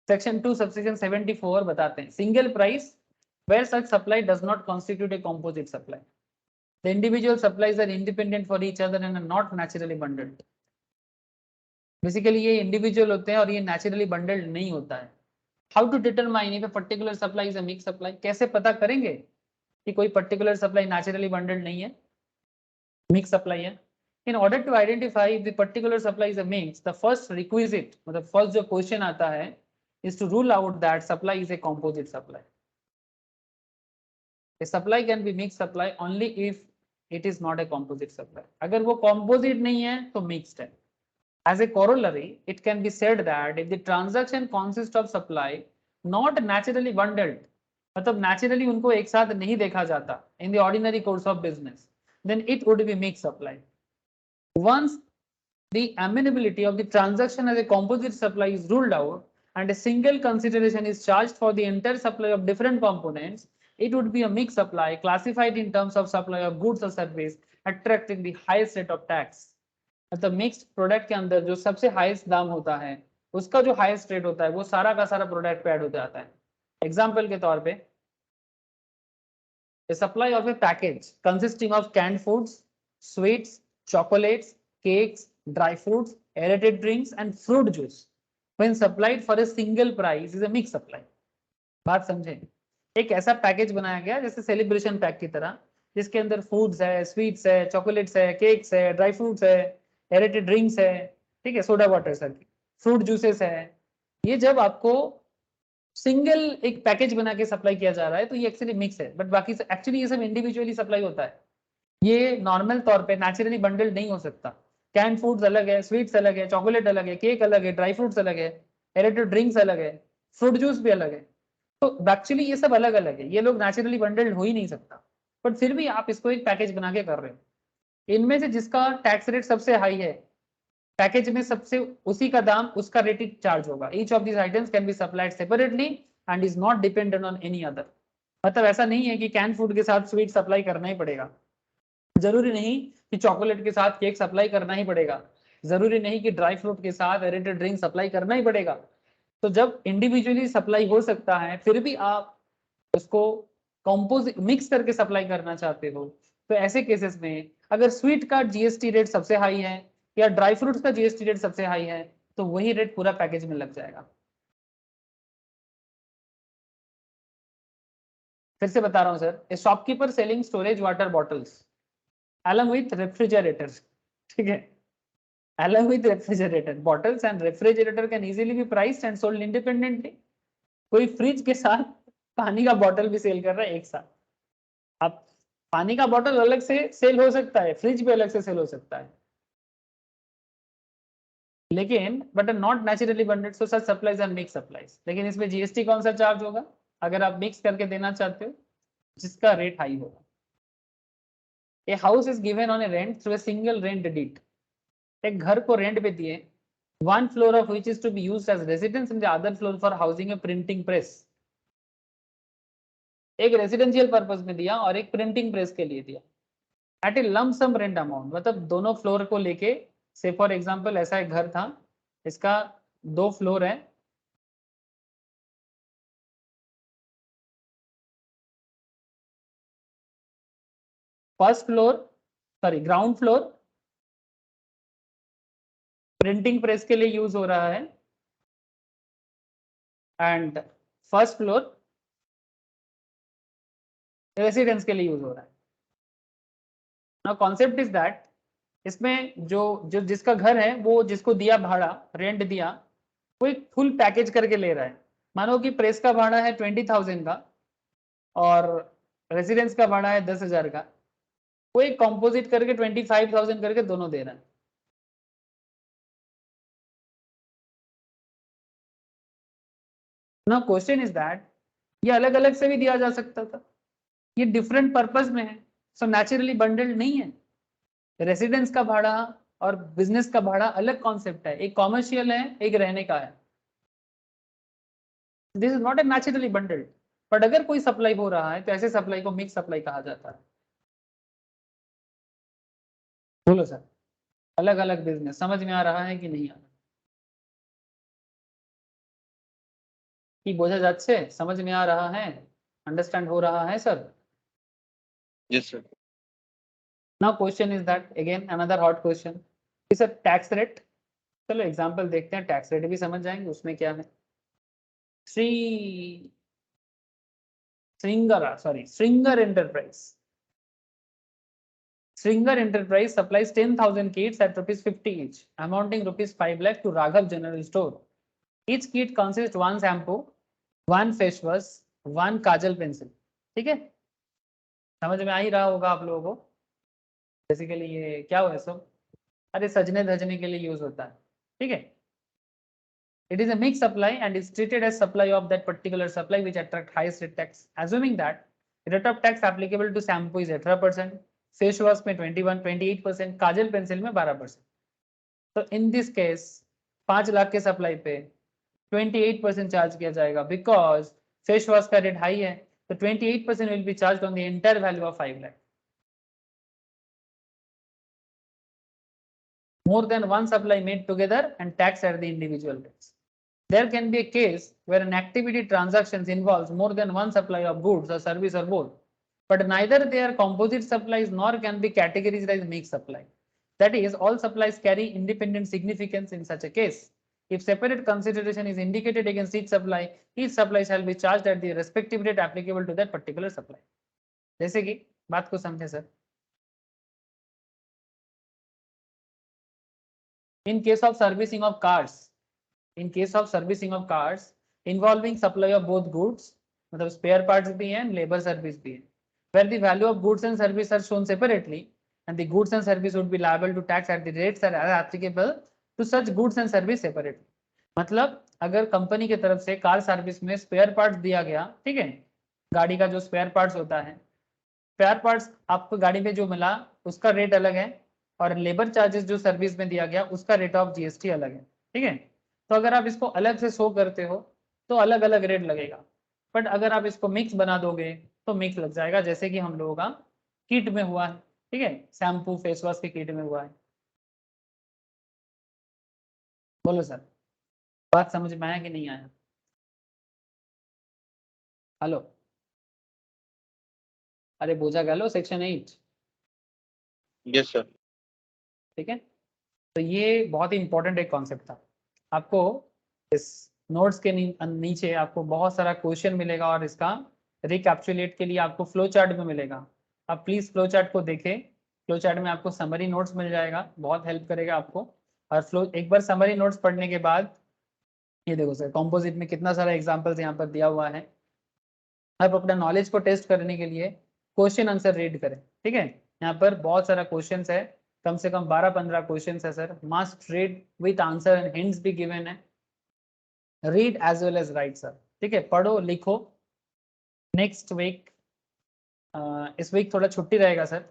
Section 2 subsection 74 बताते हैं, single price where such supply does not constitute a composite supply. The individual supplies are independent for each other and are not naturally bundled. Basically ये individual होते हैं और ये naturally bundled नहीं होता है। How to determine if a particular supply is a mixed supply? कैसे पता करेंगे कि कोई particular supply naturally bundled नहीं है, mixed supply है? In order to identify if the particular supply is a mix, the first requisite, मतलब first जो question आता है, is to rule out that supply is a composite supply. A supply can be mixed supply only if it is not a composite supply. अगर वो composite नहीं है तो mixed है. As a corollary, it can be said that if the transaction consists of supply not naturally bundled, मतलब naturally उनको एक साथ नहीं देखा जाता in the ordinary course of business, then it would be mixed supply. Once the amenability of the transaction as a composite supply is ruled out and a single consideration is charged for the entire supply of different components, it would be a mixed supply classified in terms of supply of goods or service attracting the highest rate of tax. मतलब मिक्स्ड प्रोडक्ट के अंदर जो सबसे हाईएस्ट दाम होता है उसका जो हाईएस्ट रेट होता है वो सारा का सारा प्रोडक्ट पे ऐड हो जाता है। एग्जाम्पल के तौर पे supply of a package consisting of canned foods, sweets, chocolates, cakes, dry fruits, aerated drinks and fruit juice when supplied for a single price is a mixed supply. बात समझें, एक ऐसा पैकेज बनाया गया जैसे सेलिब्रेशन पैक की तरह, जिसके अंदर फूड्स है, स्वीट्स है, चॉकलेट्स है, केक्स है, ड्राई फ्रूट्स है, एरेटेड ड्रिंक्स है, ठीक है, soda water sir, fruit juices है। ये जब आपको सिंगल एक पैकेज बना के सप्लाई किया जा रहा है तो ये एक्चुअली मिक्स है, बट बाकी एक्चुअली ये सब इंडिविजुअली सप्लाई होता है। ये नॉर्मल तौर पे नेचुरली बंडल्ड नहीं हो सकता। कैन फूड्स अलग है, स्वीट्स अलग है, चॉकलेट अलग है, केक अलग है, ड्राई फ्रूट्स अलग है, एरेटेड ड्रिंक्स अलग है, फ्रूट जूस भी अलग है। तो एक्चुअली ये सब अलग अलग है, ये लोग नेचुरली बंडल्ड हो ही नहीं सकता, बट फिर भी आप इसको एक पैकेज बना के कर रहे हो। इनमें से जिसका टैक्स रेट सबसे हाई है, पैकेज में सबसे उसी का दाम उसका रेटेड चार्ज होगा। Each of this items can be supplied separately and is not dependent on any other. मतलब ऐसा नहीं है कि कैन फूड के साथ स्वीट सप्लाई करना ही पड़ेगा, जरूरी नहीं कि चॉकलेट के साथ केक सप्लाई करना ही पड़ेगा, जरूरी नहीं कि ड्राई फ्रूट के साथ एरेटेड ड्रिंक सप्लाई करना ही पड़ेगा। तो जब इंडिविजुअली सप्लाई हो सकता है, फिर भी आप उसको कंपोजिट मिक्स करके सप्लाई करना चाहते हो, तो ऐसे केसेस में अगर स्वीट का जीएसटी रेट सबसे हाई है या ड्राई फ्रूट्स का जीएसटी रेट सबसे हाई है, तो वही रेट पूरा पैकेज में लग जाएगा। फिर से बता रहा हूं sir, A shopkeeper selling storage water bottles along with refrigerators, ठीक है, along with refrigerator bottles and refrigerator can easily be priced and sold independently। कोई फ्रिज के साथ पानी का बॉटल भी सेल कर रहा है एक साथ। अब पानी का बॉटल अलग से सेल हो सकता है, फ्रिज भी अलग से सेल हो सकता है, लेकिन but not naturally bundled, so such supplies are mix supplies. लेकिन इसमें जीएसटी कौन सा चार्ज होगा अगर आप मिक्स करके देना चाहते हो, जिसका रेट हाई होगा। A house is given on a rent through a single rent deed। एक घर को रेंट पे दिए, one floor of which is to be used as residence and the other floor for housing a printing press। एक रेसिडेंशियल पर्पस में दिया और एक प्रिंटिंग प्रेस के लिए दिया एट ए लम सम रेंट अमाउंट। मतलब दोनों फ्लोर को लेके, से फॉर एग्जांपल ऐसा एक घर था, इसका 2 फ्लोर है, first floor sorry ground floor printing press के लिए यूज हो रहा है एंड फर्स्ट फ्लोर रेसिडेंस के लिए यूज हो रहा है। नाउ कॉन्सेप्ट इज दैट इसमें जो जो जिसका घर है वो जिसको दिया भाड़ा, रेंट दिया, वो एक फुल पैकेज करके ले रहा है। मानो कि प्रेस का भाड़ा है 20,000 का और रेसिडेंस का भाड़ा है 10,000 का, वो एक कॉम्पोजिट करके 25,000 करके दोनों दे रहा है। नाउ क्वेश्चन इज दैट ये अलग अलग से भी दिया जा सकता था, ये डिफरेंट पर्पस में है, सो नेचुरली बंडल्ड नहीं है। रेसिडेंस का भाड़ा और बिजनेस का भाड़ा अलग कॉन्सेप्ट है, एक कॉमर्शियल है एक रहने का है। This is not a naturally bundled. But अगर कोई सप्लाई हो रहा है तो ऐसे सप्लाई को मिक्स सप्लाई कहा जाता है। बोलो सर, अलग अलग बिजनेस समझ में आ रहा है कि नहीं आ रहा? कि बोझा যাচ্ছে, समझ में आ रहा है, अंडरस्टैंड हो रहा है sir? Yes sir. Now question is that again another hot question is a tax rate। चलो एग्जांपल देखते हैं, टैक्स रेट भी समझ जाएंगे उसमें क्या है। Stringer Enterprise। Stringer Enterprise supplies 10,000 kits at ₹50 each, amounting ₹5 lakh to Raghav General Store। Each kit consists one shampoo, one face wash, one Kajal pencil. ठीक है, समझ में आ ही रहा होगा आप लोगों को। बेसिकली ये क्या हुआ सब, अरे सजने धजने के लिए यूज होता है। ठीक है, it is a mixed supply and is treated as supply of that particular supply which attract highest rate tax, assuming that rate of tax applicable to shampoo is 18%, face wash में 28%, काजल पेंसिल में 12%। तो इन दिस केस 5 लाख के सप्लाई पे 28% चार्ज किया जाएगा, बिकॉज फेस वॉश का रेट हाई है, तो 28% will be charge on the entire value of 5 lakh. More than one supply made together and taxed at the individual rates। There can be a case where an activity transactions involves more than one supply of goods or service or both, but neither they are composite supplies nor can be categorized as mixed supply। That is, all supplies carry independent significance in such a case। If separate consideration is indicated against each supply shall be charged at the respective rate applicable to that particular supply। जैसे कि बात को समझे sir. In case of servicing of cars, involving supply of both goods, मतलब spare parts भी हैं, labor service भी है, where the value of goods and service are shown separately and the goods and service would be liable to tax at the rates that are applicable to such goods and service separately। मतलब अगर कंपनी की तरफ से कार सर्विस में स्पेयर पार्ट्स दिया गया, ठीक है, गाड़ी का जो स्पेयर पार्ट्स होता है स्पेयर पार्ट्स आपको गाड़ी में जो मिला उसका रेट अलग है, और लेबर चार्जेस जो सर्विस में दिया गया उसका रेट ऑफ जीएसटी अलग है, ठीक है। तो अगर आप इसको अलग से शो करते हो तो अलग अलग रेट लगेगा, बट अगर आप इसको मिक्स बना दोगे तो मिक्स लग जाएगा, जैसे कि हम लोगों का किट में हुआ है, ठीक है, शैम्पू फेस वॉश के किट में हुआ है। बोलो सर, बात समझ में आया कि नहीं आया? हेलो, अरे बोझा गलो सेक्शन 8, यस सर। ठीक है। तो ये बहुत ही इंपॉर्टेंट एक कॉन्सेप्ट था। आपको इस नोट्स के नीचे आपको बहुत सारा क्वेश्चन मिलेगा, और इसका रिकैप्चुलेट के लिए आपको फ्लो चार्ट में मिलेगा। आप प्लीज फ्लो चार्ट को देखें, फ्लो चार्ट में आपको समरी नोट्स मिल जाएगा, बहुत हेल्प करेगा आपको। और फ्लो एक बार समरी नोट्स पढ़ने के बाद ये देखो सर, कॉम्पोजिट में कितना सारा एग्जाम्पल्स यहाँ पर दिया हुआ है। आप अपना नॉलेज को टेस्ट करने के लिए क्वेश्चन आंसर रीड करें, ठीक है। यहाँ पर बहुत सारा क्वेश्चन है, कम से कम 12-15 क्वेश्चन है sir. Must read with answer and hints भी गिवन है, read as well as write sir, ठीक है। पढ़ो लिखो। नेक्स्ट वीक, इस वीक थोड़ा छुट्टी रहेगा सर,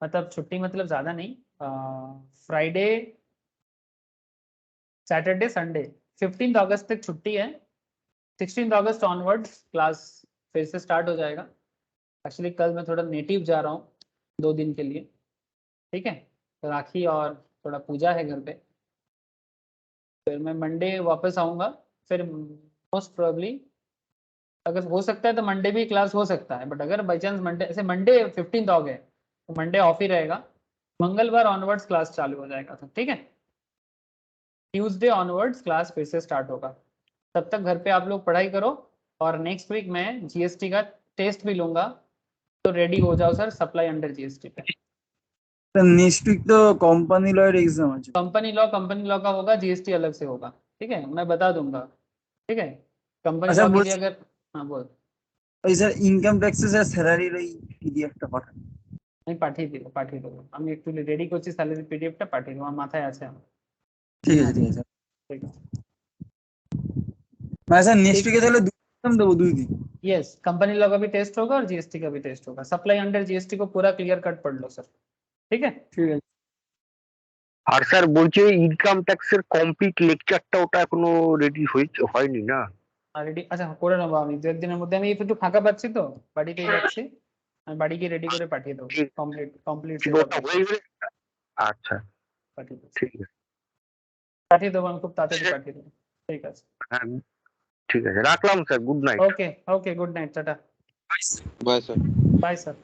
मतलब छुट्टी मतलब ज़्यादा नहीं, फ्राइडे सैटरडे संडे 15 अगस्त तक छुट्टी है। 16 अगस्त ऑनवर्ड्स क्लास फिर से स्टार्ट हो जाएगा। एक्चुअली कल मैं थोड़ा नेटिव जा रहा हूँ 2 दिन के लिए, ठीक है। तो राखी और थोड़ा पूजा है घर पे, फिर मैं मंडे वापस आऊँगा। फिर मोस्ट प्रोबेबली अगर हो सकता है तो मंडे भी क्लास हो सकता है, बट अगर बाई चांस मंडे, ऐसे मंडे 15 हो गए तो मंडे ऑफ ही रहेगा। मंगलवार ऑनवर्ड्स क्लास चालू हो जाएगा, तो ठीक है। ट्यूसडे ऑनवर्ड्स क्लास फिर से स्टार्ट होगा। तब तक घर पे आप लोग पढ़ाई करो, और नेक्स्ट वीक मैं जीएसटी का टेस्ट भी लूंगा, तो रेडी हो जाओ सर सप्लाई अंडर जीएसटी पे। नेक्स्ट वीक तो कंपनी लॉ एग्जाम है। कंपनी लॉ का होगा, जीएसटी अलग से होगा, ठीक है, मैं बता दूंगा, ठीक है। कंपनी अच्छा, लॉ के लिए अगर, हाँ बोल। ওই স্যার ইনকাম ট্যাক্সের স্যার স্যালারির ওই পিডিএফটা পাঠান। আমি পাঠিয়ে দেবো আমি একটু রেডি করছি, স্যালারি পিডিএফটা পাঠিয়ে দেবো, আমার মাথায় আছে আমার। ঠিক আছে ঠিক আছে ঠিক আছে, মানে স্যার নেক্সট উইকে তাহলে 2 এক্সাম দেবো 2 দিন। यस, कंपनी लॉ का भी टेस्ट होगा और जीएसटी का भी टेस्ट होगा। सप्लाई अंडर जीएसटी को पूरा क्लियर कट पढ़ लो सर, ठीक है। ঠিক আছে। আর স্যার বলছে ইনকাম ট্যাক্সের কমপ্লিট লেকচারটা ওটা এখনো রেডি হয়নি না? রেডি, আচ্ছা করে নেবো আমি 2-1 দিনের মধ্যে। আমি একটু ফাঁকা পাচ্ছি তো, বাড়িতেই যাচ্ছি, আমি বাড়ি গিয়ে রেডি করে পাঠিয়ে দেবো। কমপ্লিট ঠিক, ওটা হয়ে গেলে আচ্ছা পাঠিয়ে দেবো, ঠিক আছে। পাঠিয়ে দেবো, আমি খুব তাড়াতাড়ি পাঠিয়ে দেবো, ঠিক আছে। হ্যাঁ ঠিক আছে, রাখলাম sir, good night. Okay okay, good night, tata, bye sir. Bye sir.